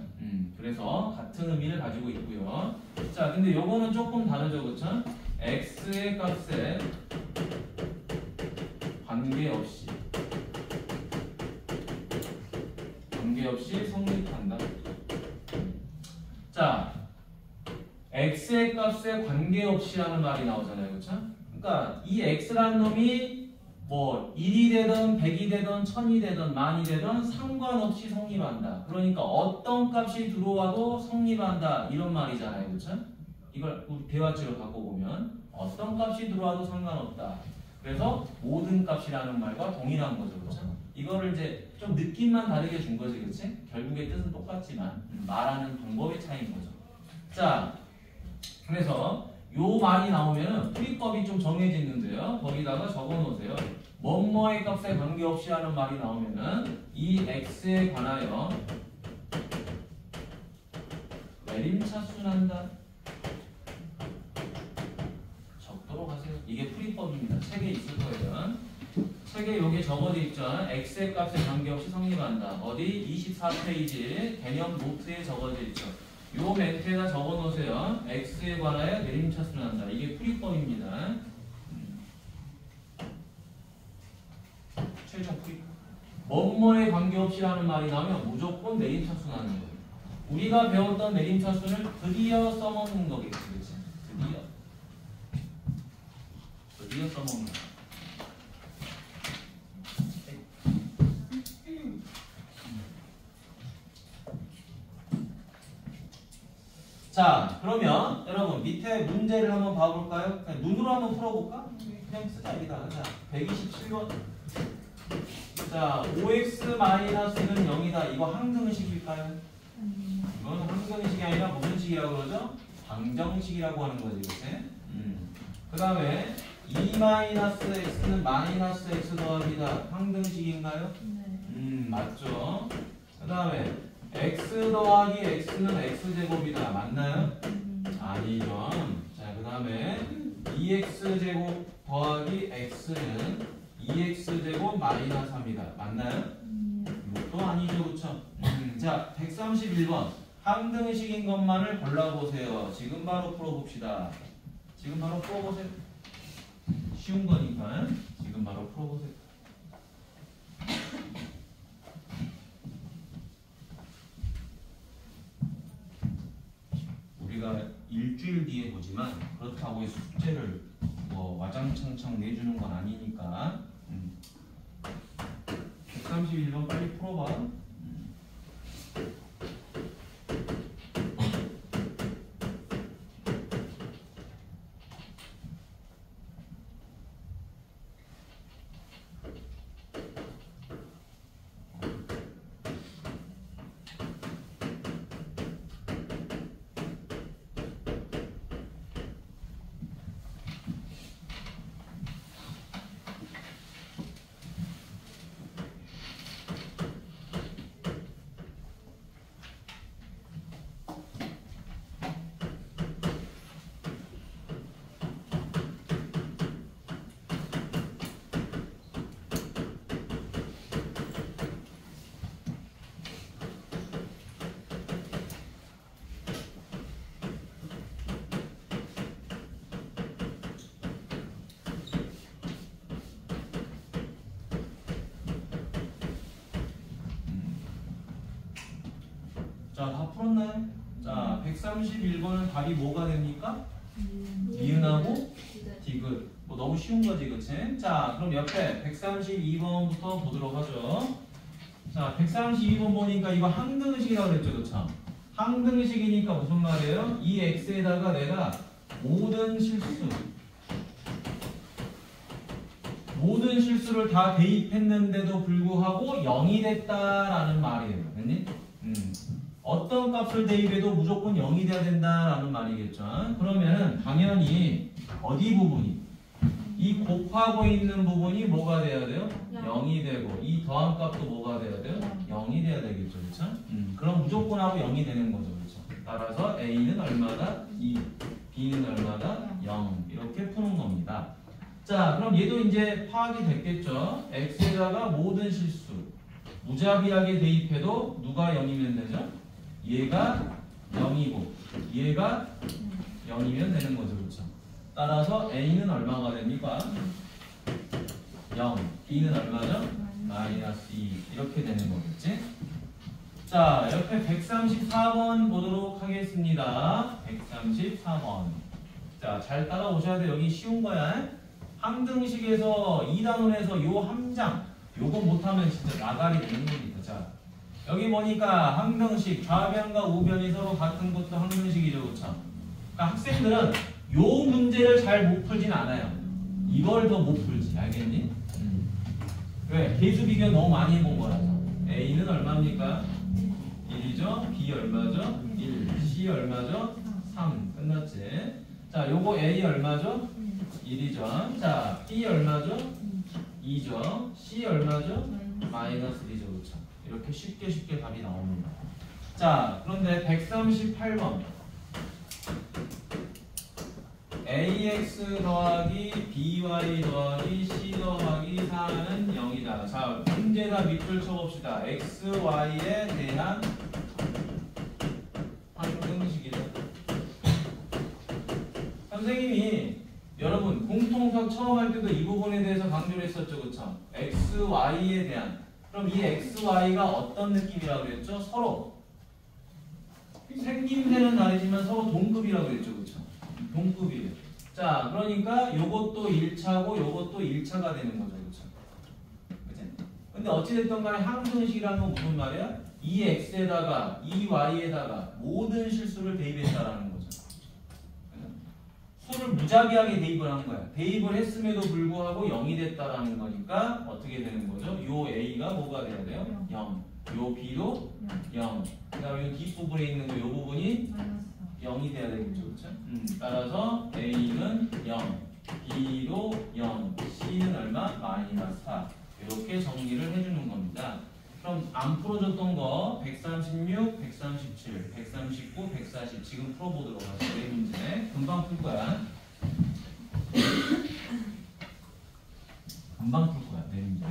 Speaker 1: 그래서 같은 의미를 가지고 있고요. 자, 근데 요거는 조금 다르죠, 그렇죠? X의 값에 관계없이 성립한다. 자, X의 값에 관계없이 하는 말이 나오잖아요, 그렇죠? 그러니까 이 X라는 놈이 뭐 1이 되든 100이 되든 1000이 되든 만이 되든 상관없이 성립한다. 그러니까 어떤 값이 들어와도 성립한다 이런 말이잖아요. 그렇죠? 이걸 우리 대화칙을 갖고 보면 어떤 값이 들어와도 상관없다. 그래서 모든 값이라는 말과 동일한 거죠. 그렇죠? 이거를 이제 좀 느낌만 다르게 준 거지. 그렇지? 결국의 뜻은 똑같지만 말하는 방법의 차이인 거죠. 자, 그래서 요 말이 나오면은 풀이법이 좀 정해지는데요. 거기다가 적어놓으세요. 뭐뭐의 값에 관계없이 하는 말이 나오면은 이 x에 관하여 내림차순한다. 적도록 하세요. 이게 풀이법입니다. 책에 있을 거예요. 책에 여기 적어져 있죠. x의 값에 관계없이 성립한다. 어디? 24페이지 개념 노트에 적어져 있죠. 요 멘트에다 적어놓으세요. x에 관하여 내림차순을 한다. 이게 풀이법입니다. 최종 풀이법. 뭐뭐에 관계없이 라는 말이 나오면 무조건 내림차순 하는 거예요. 우리가 배웠던 내림차순을 드디어 써먹는 거겠지. 그치? 드디어 써먹는 거. 자, 그러면 여러분 밑에 문제를 한번 봐볼까요? 그냥 눈으로 한번 풀어볼까? 그냥 쓰자 여기다가. 자, 127번. 자, 5x-는 0이다. 이거 항등식일까요? 이건 항등식이 아니라 무슨 식이라고 그러죠? 방정식이라고 하는 거지, 그치? 그 다음에 2-x는 -x 더하기다. 항등식인가요? 맞죠? 그 다음에 x 더하기 x는 x제곱이다. 맞나요? 아니죠. 자, 그 다음에 2x제곱 더하기 x는 2x제곱 마이너스 3이다. 맞나요? 이것도 아니죠. 그쵸? 자, 131번. 항등식인 것만을 골라보세요. 지금 바로 풀어봅시다. 지금 바로 풀어보세요. 쉬운 거니까 지금 바로 풀어보세요. 우리가 일주일 뒤에 보지만 그렇다고 해서 숙제를 뭐 와장창창 내주는 건 아니니까 131번 빨리 풀어봐. 자, 다 풀었나요? 자, 131번은 답이 뭐가 됩니까? 니은하고 디귿. 뭐 너무 쉬운 거지, 그치? 자, 그럼 옆에 132번부터 보도록 하죠. 자, 132번 보니까 이거 항등식이라고 그랬죠, 그쵸? 항등식이니까 무슨 말이에요? 이 x에다가 내가 모든 실수를 다 대입했는데도 불구하고 0이 됐다라는 말이에요. 됐니? 어떤 값을 대입해도 무조건 0이 돼야 된다라는 말이겠죠. 그러면 당연히 어디 부분이? 이 곱하고 있는 부분이 뭐가 돼야 돼요? 0이 되고 이 더한 값도 뭐가 돼야 돼요? 0이 돼야 되겠죠. 그렇죠? 그럼 무조건 하고 0이 되는 거죠. 그렇죠? 따라서 A는 얼마다? 2, B는 얼마다? 0 이렇게 푸는 겁니다. 자, 그럼 얘도 이제 파악이 됐겠죠. X에다가 모든 실수 무자비하게 대입해도 누가 0이면 되죠? 얘가 0이고 얘가 0이면 되는 거죠. 그렇죠? 따라서 A는 얼마가 됩니까? 0. B는 얼마죠? 마이너스 2. 이렇게 되는 거겠지? 자, 옆에 134번 보도록 하겠습니다. 134번. 자, 잘 따라오셔야 돼. 여기 쉬운 거야. 항등식에서 2단원에서 요 함장 요거 못하면 진짜 나가리 되는 겁니다. 자, 여기 보니까 항등식 좌변과 우변이 서로 같은 것도 항등식이죠. 그렇죠? 그러니까 학생들은 요 문제를 잘 못 풀진 않아요. 이걸 더 못 풀지. 알겠니? 왜? 계수 비교 너무 많이 해본 거라서. A는 얼마입니까? 1이죠? B 얼마죠? 1. C 얼마죠? 3. 끝났지? 자, 요거 A 얼마죠? 1이죠. 자, B 얼마죠? 2죠. C 얼마죠? 마이너스 1이죠. 그렇죠? 이렇게 쉽게 답이 나옵니다. 자, 그런데 138번. ax 더하기 by 더하기 c 더하기 4는 0이다. 자, 문제다 밑줄 쳐봅시다. x, y에 대한 항등식 선생님이 여러분 공통석 처음 할 때도 이 부분에 대해서 강조를 했었죠. 그쵸? x, y에 대한. 그럼 이 x, y가 어떤 느낌이라고 그랬죠? 서로 생김새는 다르지만 서로 동급이라고 그랬죠. 그쵸? 동급이에요. 자, 그러니까 요것도 1차고 요것도 1차가 되는 거죠. 그쵸? 그치? 근데 어찌됐든 간에 항등식이라는 건 무슨 말이야? 이 x에다가 이 y에다가 모든 실수를 대입했다라는 거죠. 수를 무작위하게 대입을 한 거야. 대입을 했음에도 불구하고 0이 됐다라는 거니까 어떻게 되는 거죠? 요 a가 뭐가 돼야 돼요? 0. 요 b도 0. 그 다음에 이 뒷부분에 있는 거 요 부분이 0이 돼야 되겠죠. 그렇죠? 따라서 a는 0, b도 0, c는 얼마? 마이너스 4. 이렇게 정리를 해주는 겁니다. 그럼 안 풀어줬던 거 136, 137, 139, 140 지금 풀어보도록 하죠. 네 문제 금방 풀 거야. 금방 풀 거야. 네 문제.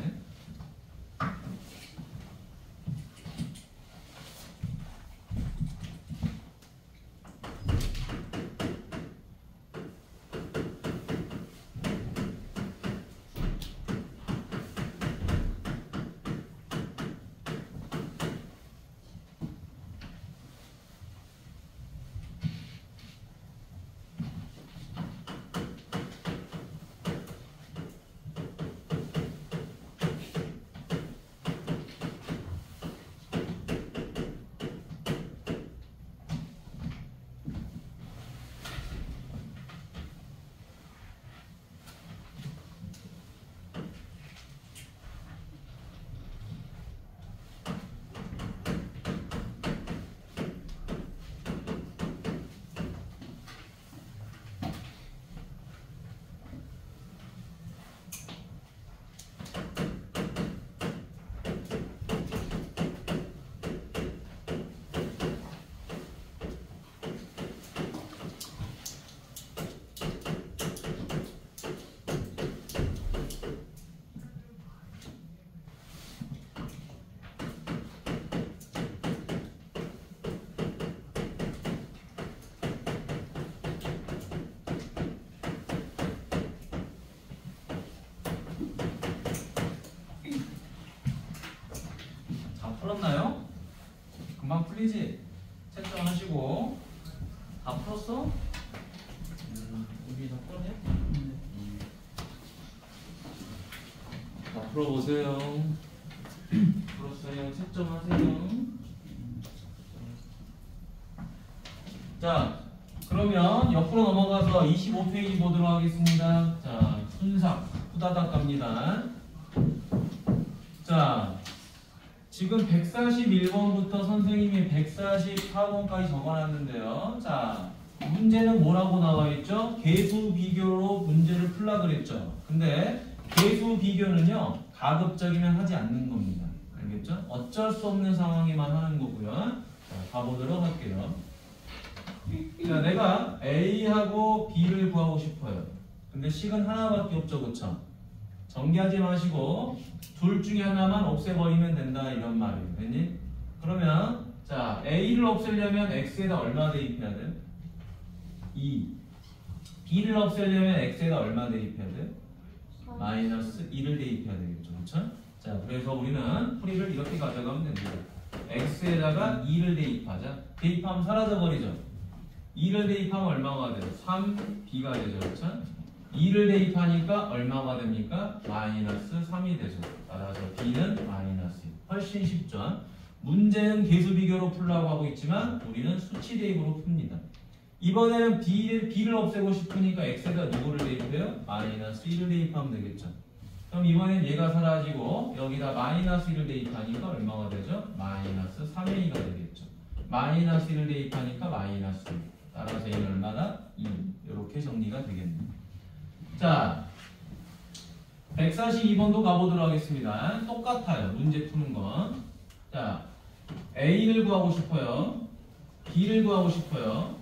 Speaker 1: 풀었나요? 금방 풀리지? 채점하시고 다 풀었어?
Speaker 3: 우리 다 풀었네?
Speaker 1: 다 풀어보세요. 풀었어요. 채점하세요. 자, 그러면 옆으로 넘어가서 25페이지 보도록 하겠습니다. 자, 순삭 후다닥 갑니다. 자, 지금 141번부터 선생님이 144번까지 적어놨는데요. 자, 문제는 뭐라고 나와 있죠? 계수 비교로 문제를 풀라 그랬죠. 근데 계수 비교는요, 가급적이면 하지 않는 겁니다. 알겠죠? 어쩔 수 없는 상황에만 하는 거고요. 자, 가보도록 할게요. 자, 내가 A하고 B를 구하고 싶어요. 근데 식은 하나밖에 없죠, 그쵸? 전개하지 마시고 둘 중에 하나만 없애버리면 된다 이런 말이에요. 됐니? 그러면 자, A를 없애려면 X에다 얼마 대입해야 돼? 2. B를 없애려면 X에다 얼마 대입해야 돼? 마이너스 2를 대입해야 되겠죠. 그렇죠? 자, 그래서 우리는 풀이를 이렇게 가져가면 됩니다. X에다가 2를 대입하자. 대입하면 사라져버리죠. 2를 대입하면 얼마가 돼요? 3B가 되죠. 그렇죠? 2를 대입하니까 얼마가 됩니까? 마이너스 3이 되죠. 따라서 B는 마이너스 2. 훨씬 쉽죠? 문제는 계수 비교로 풀라고 하고 있지만 우리는 수치 대입으로 풉니다. 이번에는 B를 없애고 싶으니까 X에다 누구를 대입해요? 마이너스 1을 대입하면 되겠죠. 그럼 이번엔 얘가 사라지고 여기다 마이너스 1을 대입하니까 얼마가 되죠? 마이너스 3A가 되겠죠. 마이너스 1을 대입하니까 마이너스 1. 따라서 얘는 얼마나? 2. 이렇게 정리가 되겠네요. 자, 142번도 가보도록 하겠습니다. 똑같아요. 문제 푸는 건. 자, A를 구하고 싶어요. B를 구하고 싶어요.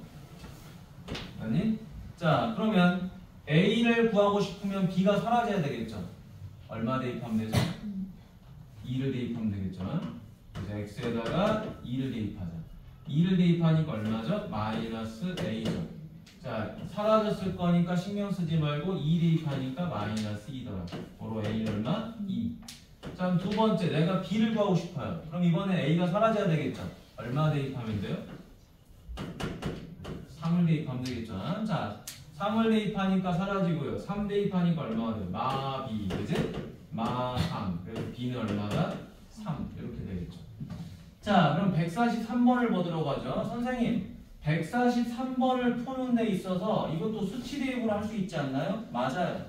Speaker 1: 아니? 자, 그러면 A를 구하고 싶으면 B가 사라져야 되겠죠. 얼마 대입하면 되죠? 2를 대입하면 되겠죠. 그래서 X에다가 2를 대입하자. 2를 대입하니까 얼마죠? 마이너스 A죠. 자, 사라졌을 거니까 신경 쓰지 말고 2 대입하니까 마이너스 2더라. 바로 A는 얼마? 2. 자, 그럼 두 번째, 내가 B를 구하고 싶어요. 그럼 이번에 A가 사라져야 되겠죠? 얼마 대입하면 돼요? 3을 대입하면 되겠죠? 자, 3을 대입하니까 사라지고요. 3 대입하니까 얼마가 돼요? 마 B, 그지? 마 3. 그래서 B는 얼마다? 3. 이렇게 되겠죠. 자, 그럼 143번을 보도록 하죠. 선생님, 143번을 푸는 데 있어서 이것도 수치 대입으로 할 수 있지 않나요? 맞아요.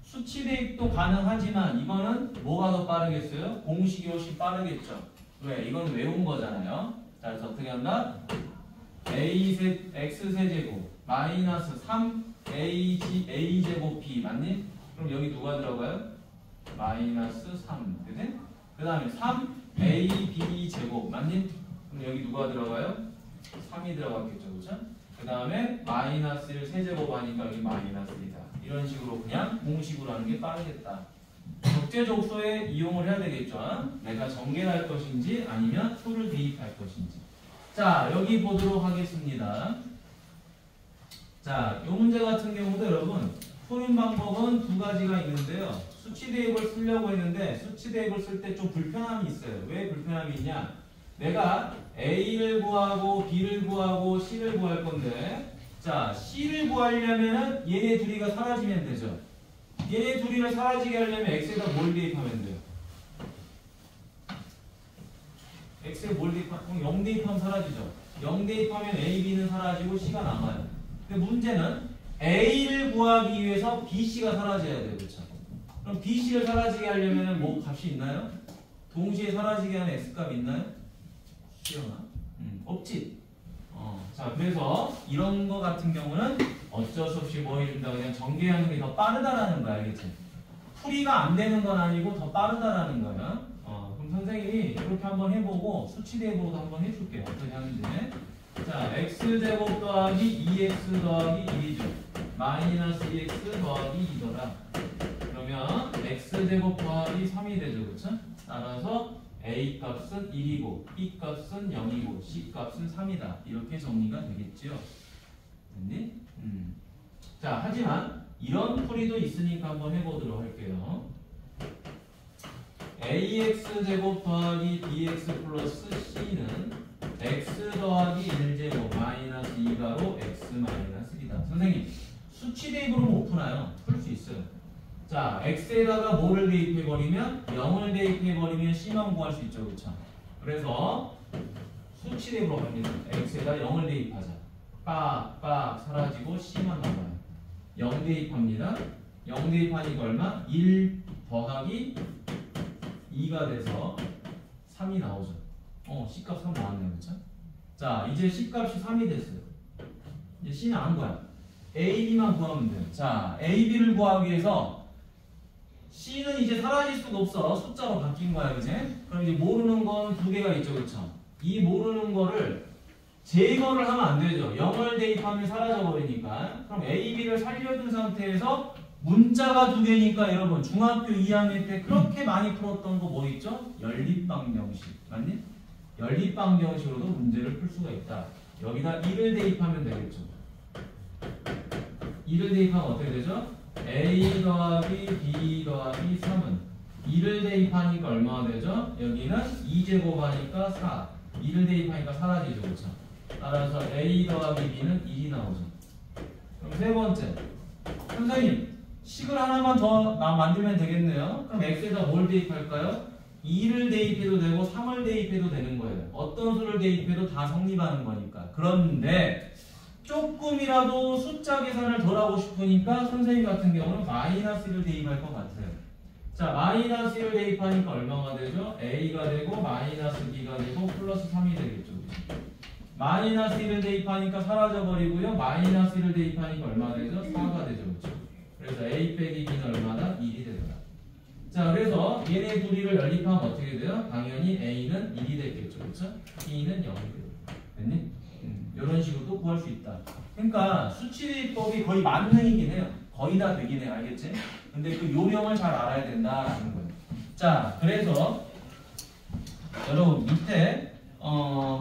Speaker 1: 수치 대입도 가능하지만 이거는 뭐가 더 빠르겠어요? 공식이 훨씬 빠르겠죠. 왜? 이건 외운 거잖아요. 자, 그래서 어떻게 한다? x세제곱 마이너스 3a제곱 b 맞니? 그럼 여기 누가 들어가요? 마이너스 3 그지? 그 다음에 3ab제곱 맞니? 그럼 여기 누가 들어가요? 3이 들어갔겠죠, 그죠? 그 다음에 마이너스 1 세제곱 하니까 여기 마이너스 1이다. 이런 식으로 그냥 공식으로 하는 게 빠르겠다. 적재적소에 이용을 해야 되겠죠. 내가 전개할 것인지 아니면 수를 대입할 것인지. 자, 여기 보도록 하겠습니다. 자, 이 문제 같은 경우도 여러분 풀인 방법은 두 가지가 있는데요. 수치 대입을 쓰려고 했는데 수치 대입을 쓸 때 좀 불편함이 있어요. 왜 불편함이 있냐? 내가 A를 구하고 B를 구하고 C를 구할 건데, 자, C를 구하려면은 얘네 둘이가 사라지면 되죠. 얘네 둘이를 사라지게 하려면 X에다 뭘 대입하면 돼요? X에 뭘 대입하면 0 대입하면 사라지죠. 0 대입하면 A, B는 사라지고 C가 남아요. 근데 문제는 A를 구하기 위해서 B, C가 사라져야 돼요. 그렇죠? 그럼 B, C를 사라지게 하려면 뭐 값이 있나요? 동시에 사라지게 하는 X값이 있나요? 시연아? 없지. 자, 그래서 이런 거 같은 경우는 어쩔 수 없이 뭐 해준다? 그냥 전개하는 게 더 빠르다라는 거야. 알겠지? 풀이가 안 되는 건 아니고 더 빠르다라는 거야. 그럼 선생님이 이렇게 한번 해보고 수치 대입으로도 한번 해줄게요. 어떻게 하는지. 자, x제곱 더하기 2x 더하기 1이죠. 마이너스 2x 더하기 2더라. 그러면 x제곱 더하기 3이 되죠. 그쵸? 따라서 a 값은 1이고 b 값은 0이고 c 값은 3이다. 이렇게 정리가 되겠지요. 됐니? 자, 하지만 이런 풀이도 있으니까 한번 해보도록 할게요. ax제곱 더하기 bx 플러스 c는 x 더하기 1제곱 마이너스 2가로 x 마이너스 1이다. 선생님, 수치 대입으로 못 푸나요? 풀 수 있어요. 자, x에다가 뭐를 대입해버리면 0을 대입해버리면 c만 구할 수 있죠. 그렇죠? 그래서 수치 대입으로 갑니다. x에다 0을 대입하자. 빡 사라지고 c만 남아요. 0 대입합니다. 0 대입하니까 얼마? 1 더하기 2가 돼서 3이 나오죠. C값 3 나왔네요. 그쵸? 자, 이제 C값이 3이 됐어요. 이제 C는 안 거야. A, B만 구하면 돼요. 자, A, B를 구하기 위해서 C는 이제 사라질 수가 없어. 숫자로 바뀐 거야. 그치? 그럼 이제 모르는 건 두 개가 있죠. 그쵸? 이 모르는 거를 제거를 하면 안 되죠. 0을 대입하면 사라져 버리니까. 그럼 A, B를 살려둔 상태에서 문자가 두 개니까 여러분 중학교 2학년 때 그렇게 많이 풀었던 거 뭐 있죠? 연립방정식 맞니? 연립방정식으로도 문제를 풀 수가 있다. 여기다 1을 대입하면 되겠죠. 1을 대입하면 어떻게 되죠? A 더하기 B 더하기 3은 2를 대입하니까 얼마가 되죠? 여기는 2제곱 하니까 4. 2를 대입하니까 사라지죠. 그렇죠? 따라서 A 더하기 B는 1이 나오죠. 그럼 세 번째, 선생님 식을 하나만 더 만들면 되겠네요. 그럼 x에다 뭘 대입할까요? 2를 대입해도 되고 3을 대입해도 되는 거예요. 어떤 수를 대입해도 다 성립하는 거니까. 그런데 조금이라도 숫자 계산을 덜 하고 싶으니까 선생님 같은 경우는 마이너스 1을 대입할 것 같아요. 자, 마이너스 1을 대입하니까 얼마가 되죠? a가 되고 마이너스 b가 되고 플러스 3이 되겠죠. 마이너스 1을 대입하니까 사라져버리고요. 마이너스 1을 대입하니까 얼마 되죠? 4가 되죠. 그렇죠? 그래서 a 빼기 b는 얼마다? 1이 되더라. 자, 그래서 얘네 둘이를 연립하면 어떻게 돼요? 당연히 a는 1이 되겠죠. 그렇죠? b는 0이 돼요. 됐니? 이런 식으로도 구할 수 있다. 그러니까 수치대입법이 거의 만능이긴 해요. 거의 다 되긴 해요. 알겠지? 근데 그 요령을 잘 알아야 된다라는 거예요. 자, 그래서 여러분 밑에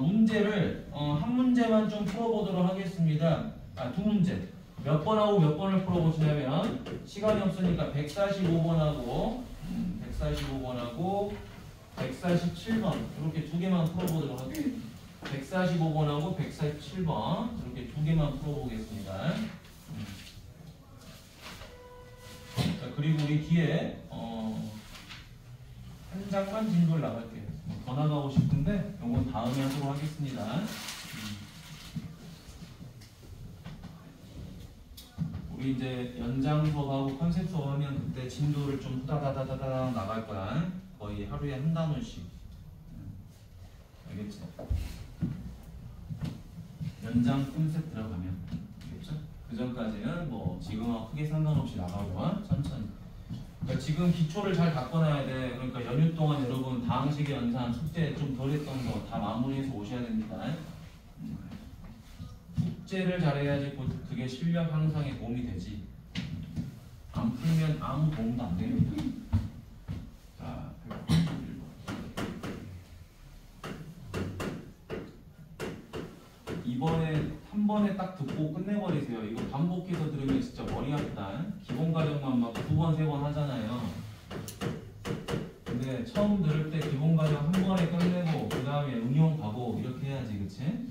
Speaker 1: 문제를 한 문제만 좀 풀어보도록 하겠습니다. 두 문제. 몇 번하고 몇 번을 풀어보시냐면 시간이 없으니까 145번하고 147번 이렇게 두 개만 풀어보도록 할게요. 145번하고 147번 이렇게 두 개만 풀어보겠습니다. 자, 그리고 우리 뒤에 한 장만 진도를 나갈게요. 더 나가고 싶은데 이건 다음에 하도록 하겠습니다. 우리 이제 연장 수업하고 컨셉 수업하면 그때 진도를 좀 후다다다다다 나갈 거야. 거의 하루에 한 단원씩. 알겠지? 연장 컨셉 들어가면 알겠죠? 그 전까지는 뭐 지금하고 크게 상관없이 나가고 천천히. 그러니까 지금 기초를 잘 갖고놔야 돼. 그러니까 연휴 동안 여러분 다항식의 연산 숙제 좀 덜했던 거 다 마무리해서 오셔야 됩니다. 숙제를 잘해야지 그게 실력 향상에 도움이 되지. 안 풀면 아무 도움도 안 됩니다. 자, 191번. 이번에 한 번에 딱 듣고 끝내버리세요. 이거 반복해서 들으면 진짜 머리 아프다. 기본 과정만 막 2번, 3번 하잖아요. 근데 처음 들을 때 기본 과정 한 번에 끝내고 그 다음에 응용 가고 이렇게 해야지, 그치?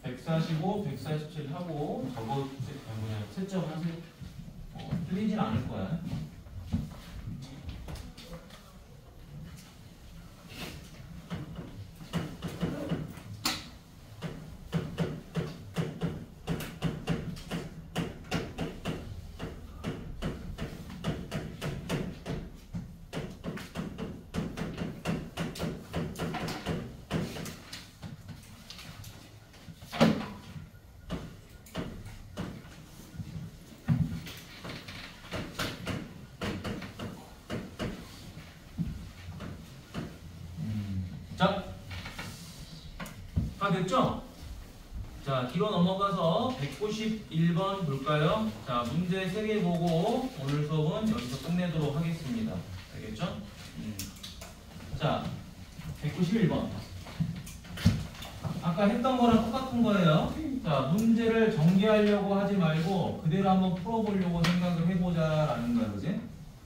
Speaker 1: 145, 147 하고 저거 채점 하세요. 틀리진 않을 거야. 자, 다 됐죠? 자, 뒤로 넘어가서 191번 볼까요? 자, 문제 3개 보고 오늘 수업은 여기서 끝내도록 하겠습니다. 알겠죠? 자, 191번. 아까 했던 거랑 똑같은 거예요. 자, 문제를 전개하려고 하지 말고 그대로 한번 풀어보려고 생각을 해보자라는 거예요. 그지?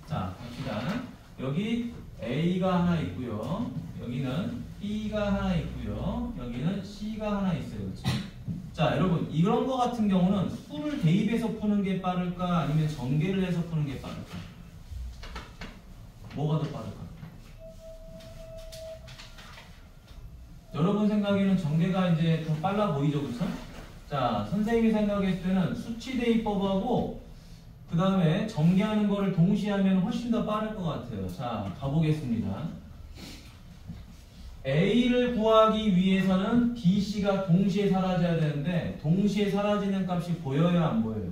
Speaker 1: 자, 갑시다. 여기 A가 하나 있고요. 여기는 B가 하나 있고요. 여기는 C가 하나 있어요. 그렇죠? 자, 여러분 이런 거 같은 경우는 수를 대입해서 푸는 게 빠를까 아니면 전개를 해서 푸는 게 빠를까? 뭐가 더 빠를까? 여러분 생각에는 전개가 이제 더 빨라 보이죠, 그렇죠? 자, 선생님이 생각했을 때는 수치 대입법하고 그 다음에 전개하는 거를 동시에 하면 훨씬 더 빠를 것 같아요. 자, 가보겠습니다. A를 구하기 위해서는 B, C가 동시에 사라져야 되는데 동시에 사라지는 값이 보여요, 안 보여요?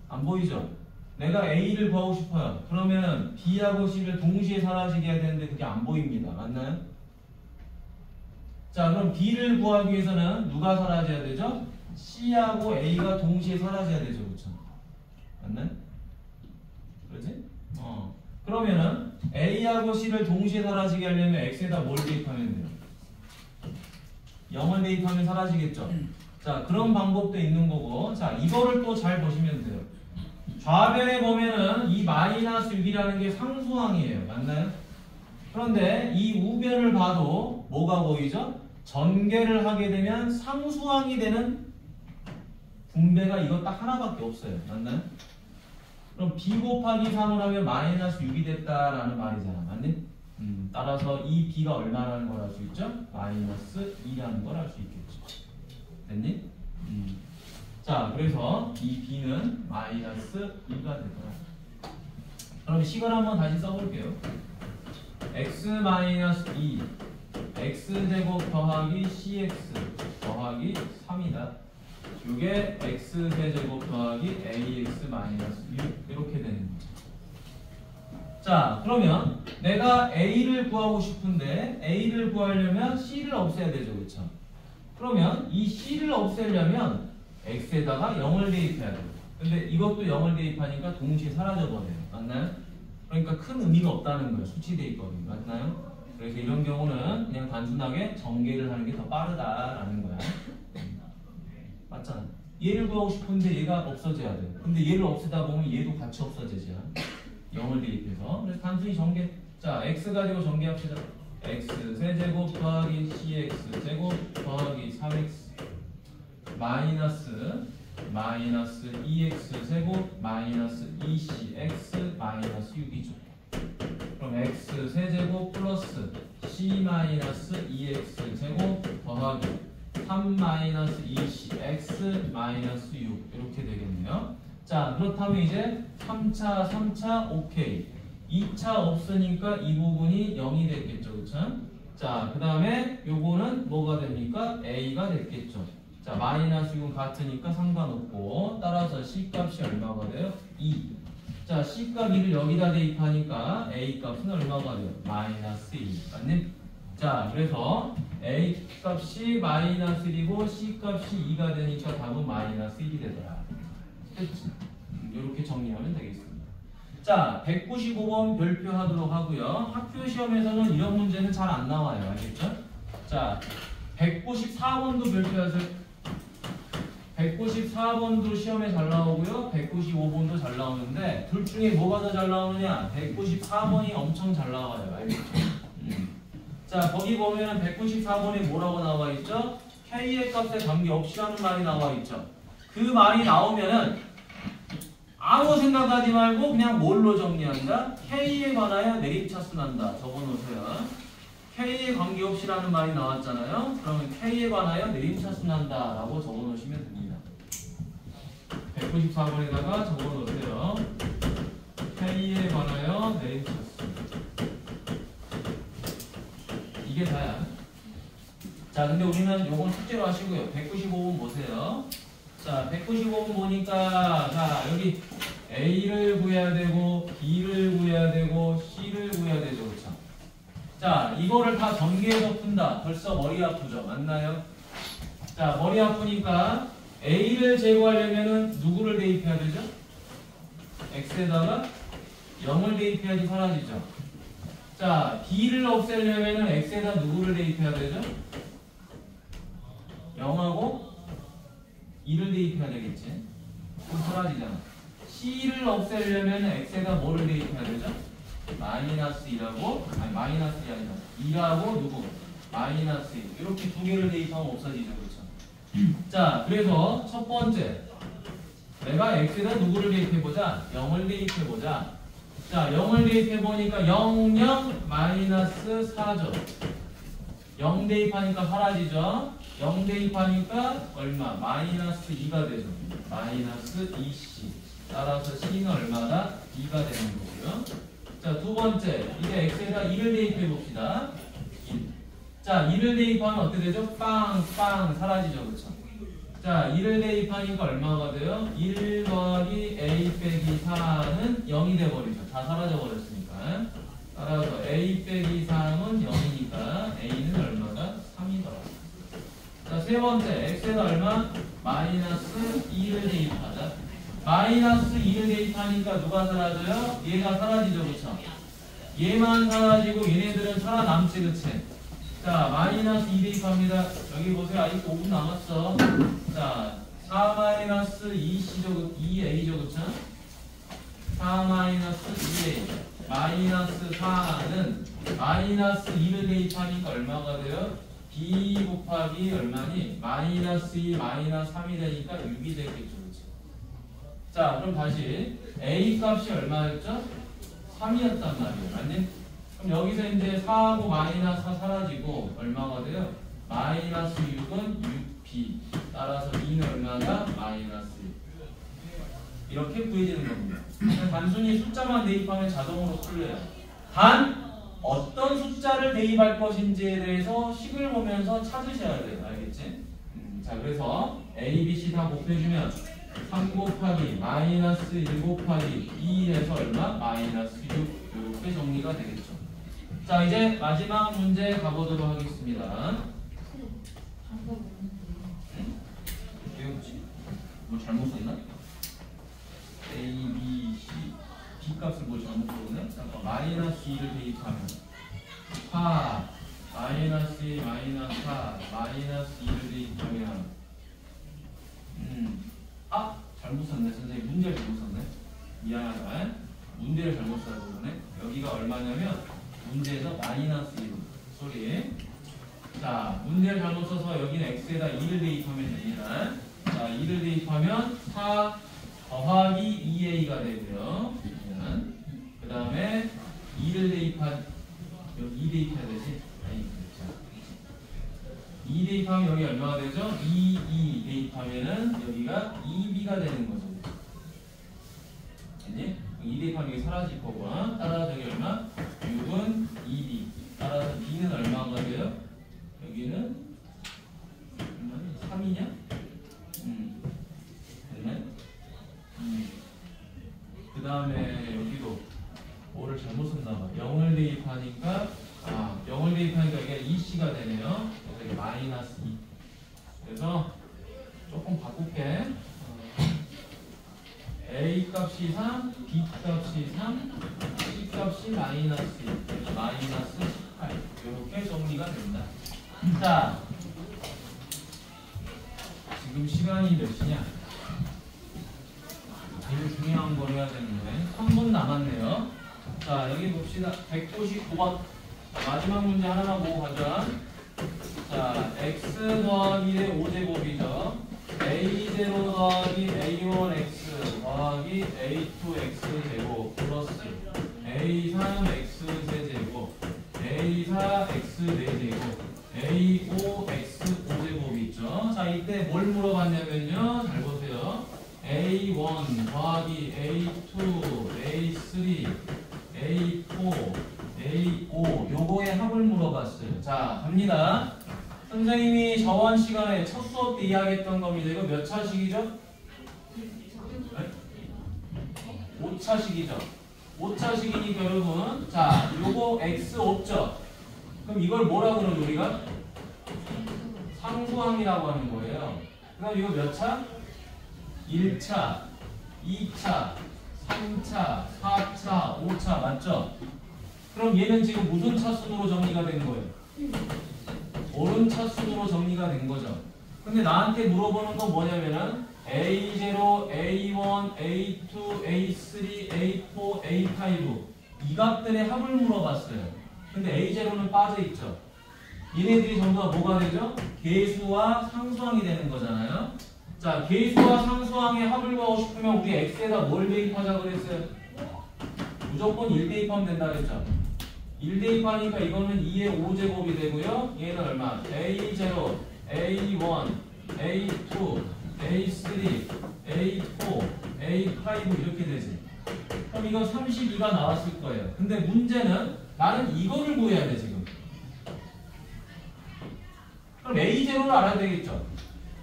Speaker 1: 안 보이죠? 내가 A를 구하고 싶어요. 그러면 B하고 C를 동시에 사라지게 해야 되는데 그게 안 보입니다. 맞나요? 자, 그럼 B를 구하기 위해서는 누가 사라져야 되죠? C하고 A가 동시에 사라져야 되죠. 그렇죠? 맞나요? 그러지? 그러면은 A하고 C를 동시에 사라지게 하려면 X에다 뭘 대입하면 돼요? 0을 대입하면 사라지겠죠? 자, 그런 방법도 있는 거고, 자, 이거를 또 잘 보시면 돼요. 좌변에 보면은 이 마이너스 6이라는 게 상수항이에요. 맞나요? 그런데 이 우변을 봐도 뭐가 보이죠? 전개를 하게 되면 상수항이 되는 분배가 이거 딱 하나밖에 없어요. 맞나요? 그럼 B 곱하기 3을 하면 마이너스 6이 됐다라는 말이잖아. 맞니? 따라서 이 B가 얼마라는 걸 알 수 있죠? 마이너스 2라는 걸 알 수 있겠죠. 됐니? 자, 그래서 이 B는 마이너스 2가 되더라. 그럼 식을 한번 다시 써볼게요. x 마이너스 2 x제곱 더하기 cx 더하기 3이다. 이게 x세제곱 더하기 ax 마이너스 6 이렇게 되는 거죠. 자, 그러면 내가 a를 구하고 싶은데 a를 구하려면 c를 없애야 되죠. 그렇죠? 그러면 이 C를 없애려면 X에다가 0을 대입해야 돼요. 근데 이것도 0을 대입하니까 동시에 사라져버려요. 맞나요? 그러니까 큰 의미가 없다는 거예요. 수치 대입법이. 맞나요? 그래서 이런 경우는 그냥 단순하게 전개를 하는 게 더 빠르다라는 거야. 맞잖아. 얘를 구하고 싶은데 얘가 없어져야 돼. 근데 얘를 없애다 보면 얘도 같이 없어지죠. 0을 대입해서. 그래서 단순히 전개. 자, x 가지고 전개합시다. x 세제곱 더하기 cx 제곱 더하기 3x 마이너스 2x 제곱 마이너스 2cx 마이너스 6이죠. 그럼 x 세제곱 플러스 c 마이너스 2x 제곱 더하기 3 마이너스 2c x 마이너스 6 이렇게 되겠네요. 자, 그렇다면 이제 3차 오케이. 2차 없으니까 이 부분이 0이 됐겠죠. 그쵸? 자, 그 다음에 요거는 뭐가 됩니까? a가 됐겠죠. 자, 마이너스 6은 같으니까 상관없고 따라서 c 값이 얼마가 돼요? 2. 자, c 값 2를 여기다 대입하니까 a 값은 얼마가 돼요? 마이너스 1. 맞니? 자, 그래서 a 값이 마이너스 1이고 c 값이 2가 되니까 답은 마이너스 1이 되더라. 됐지? 이렇게 정리하면 되겠습니다. 자, 195번 별표하도록 하고요. 학교 시험에서는 이런 문제는 잘 안 나와요. 알겠죠? 자, 194번도 별표하세요. 194번도 시험에 잘 나오고요. 195번도 잘 나오는데 둘 중에 뭐가 더 잘 나오느냐? 194번이 엄청 잘 나와요. 알겠죠? 자, 거기 보면은 194번에 뭐라고 나와 있죠? K의 값에 관계없이라는 말이 나와 있죠. 그 말이 나오면은 아무 생각하지 말고 그냥 뭘로 정리한다? K에 관하여 내림차순한다. 적어놓으세요. K에 관계없이라는 말이 나왔잖아요. 그러면 K에 관하여 내림차순한다 라고 적어놓으시면 됩니다. 194번에다가 적어놓으세요. K에 관하여 내림차순. 이게 다야. 자, 근데 우리는 요건 숙제로 하시고요. 195번 보세요. 자, 195번 보니까 자, 여기 A를 구해야 되고 B를 구해야 되고 C를 구해야 되죠. 그렇죠? 자, 이거를 다 전개해서 푼다. 벌써 머리 아프죠? 맞나요? 자, 머리 아프니까 A를 제거하려면은 누구를 대입해야 되죠? X에다가 0을 대입해야지 사라지죠. 자, B를 없애려면은 X에다 누구를 대입해야 되죠? 0하고 2를 대입해야 되겠지. 그럼 사라지잖아. C를 없애려면 X에다 뭐를 대입해야 되죠? 마이너스 2라고, 아니 마이너스 2이 아니라 2라고 누구? 마이너스 2. 이렇게 두 개를 대입하면 없어지죠. 그렇죠? 자, 그래서 첫 번째 내가 X에다 누구를 대입해보자? 0을 대입해보자. 자, 0을 대입해보니까 0, 0, 마이너스 4죠. 0 대입하니까 사라지죠. 0 대입하니까 얼마? 마이너스 2가 되죠. 마이너스 2c. 따라서 c는 얼마다? 2가 되는 거고요. 자, 두 번째. 이제 x에다 2를 대입해 봅시다. 1. 자, 2를 대입하면 어떻게 되죠? 빵, 빵 사라지죠. 그렇죠? 자, 2를 대입하니까 얼마가 돼요? 1 더하기 a 빼기 4는 0이 돼버리죠. 다 사라져 버렸으니까. 따라서 a 빼기 3은 0이니까 a는 얼마가? 3이더라. 자, 세 번째, x에다 얼마? 마이너스 2를 대입하자. 마이너스 2를 대입하니까 누가 사라져요? 얘가 사라지죠, 그쵸? 얘만 사라지고 얘네들은 살아남지, 그치? 자, 마이너스 2 대입합니다. 여기 보세요. 아직 5분 남았어. 자, 4 마이너스 2c죠, 2a죠, 그쵸? 4 마이너스 2a. 마이너스 4는 마이너스 2를 대입하니까 얼마가 돼요? b 곱하기 얼마니? 마이너스 2 마이너스 3이 되니까 6이 되겠죠. 그치? 자, 그럼 다시 a 값이 얼마였죠? 3이었단 말이에요. 맞니? 그럼 여기서 이제 4하고 마이너스 4 사라지고 얼마가 돼요? 마이너스 6은 6b. 따라서 2는 얼마가? 마이너스 1. 이렇게 구해지는 겁니다. 그냥 단순히 숫자만 대입하면 자동으로 풀려요. 단 어떤 숫자를 대입할 것인지에 대해서 식을 보면서 찾으셔야 돼요. 알겠지? 자, 그래서 A, B, C 다 곱해주면 3 곱하기 마이너스 1 곱하기 2에서 얼마? 마이너스 6. 이렇게 정리가 되겠죠. 자, 이제 마지막 문제 가보도록 하겠습니다.
Speaker 2: 방법
Speaker 1: 뭐 잘못 썼나? A, B, C, B 값을 뭐 잘못 썼네? 잠깐 마이너스 2를 대입하면 4 마이너스 2 마이너스 4 마이너스 2를 대입하면 잘못 썼네 선생님. 문제를 잘못 썼네. 미안하다. 문제를 잘못 써야 되네. 여기가 얼마냐면 문제에서 마이너스 1 소리. 자, 문제를 잘못 써서 여기는 x에다 2를 대입하면 됩니다. 자, 2를 대입하면 4 더하기 2a가 되고요. 그 다음에 2를 여기 2 대입해야 되지? 아니, 그렇죠. 2 대입하면 여기 얼마가 되죠? 2 대입하면은 여기가 2b가 되는 거죠. 아니? 2 대입하면 여기 사라질 거고, 따라서 여기 얼마? 6은 2b. 따라서 b는 얼마가 돼요? 여기는 3이냐? 됐네? 그 다음에 여기도 5를 잘못 썼나봐. 0을 대입하니까 0을 대입하니까 이게 2c가 되네요. 그래서 이게 마이너스 2. 그래서 조금 바꿀게. A 값이 3, B 값이 3, C 값이 마이너스 2, 마이너스 18. 이렇게 정리가 된다. 자, 지금 시간이 몇 시냐? 제일 중요한 걸 해야 되는데 3분 남았네요. 자, 여기 봅시다. 199번 마지막 문제 하나만 보고 가자. 자, x 더하기 1의 5제곱이죠. a0 더하기 a1x 더하기 a2x 제곱 플러스 a3x 세제곱 a4x 4제곱 a5x 5제곱이 있죠. 자, 이때 뭘 물어봤냐면요. 잘 보세요. a1 더하기 a2 a3 a4 a5 요거의 합을 물어봤어요. 자, 갑니다. 선생님이 저번 시간에 첫 수업 때 이야기했던 겁니다. 이거 몇 차식이죠? 5차식이죠. 5차식이니까 여러분, 자, 요거 x 없죠? 그럼 이걸 뭐라 그러죠 우리가? 상수항이라고 하는 거예요. 그럼 이거 몇 차? 1차, 2차, 3차, 4차, 5차 맞죠? 그럼 얘는 지금 무슨 차순으로 정리가 된 거예요? 오른차순으로 정리가 된 거죠. 근데 나한테 물어보는 건 뭐냐면은 A0, A1, A2, A3, A4, A5 이 값들의 합을 물어봤어요. 근데 A0는 빠져있죠. 얘네들이 전부 다 뭐가 되죠? 계수와 상수항이 되는 거잖아요. 자, 계수와 상수항의 합을 구하고 싶으면 우리 x에다 뭘 대입하자 그랬어요? 무조건 1 대입하면 된다 그랬죠. 1 대입하니까 이거는 2의 5제곱이 되고요. 얘는 얼마? A0, A1, A2, A3, A4, A5 이렇게 되지. 그럼 이거 32가 나왔을 거예요. 근데 문제는 나는 이거를 구해야 돼 지금. 그럼 A0를 알아야 되겠죠.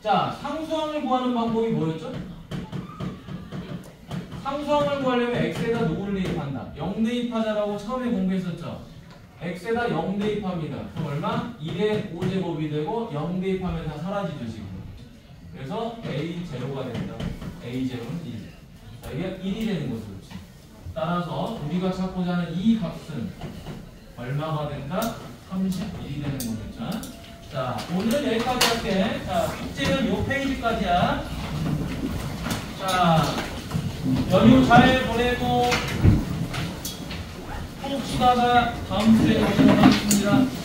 Speaker 1: 자, 상수항을 구하는 방법이 뭐였죠? 상수항을 구하려면 x에다 누구를 대입한다? 0 대입하자라고 처음에 공부했었죠. x에다 0 대입합니다. 그럼 얼마? 1의 5제곱이 되고 0 대입하면 다 사라지죠 지금. 그래서 a0가 된다. a0는 1. 자, 이게 1이 되는 거죠. 그렇지? 따라서 우리가 찾고자 하는 이 값은 얼마가 된다? 31이 되는 거겠죠. 자, 오늘 여기까지 할게. 자, 숙제는 요 페이지까지야. 자, 연휴 잘 보내고 푹 쉬다가 다음 주에 오도록 하겠습니다.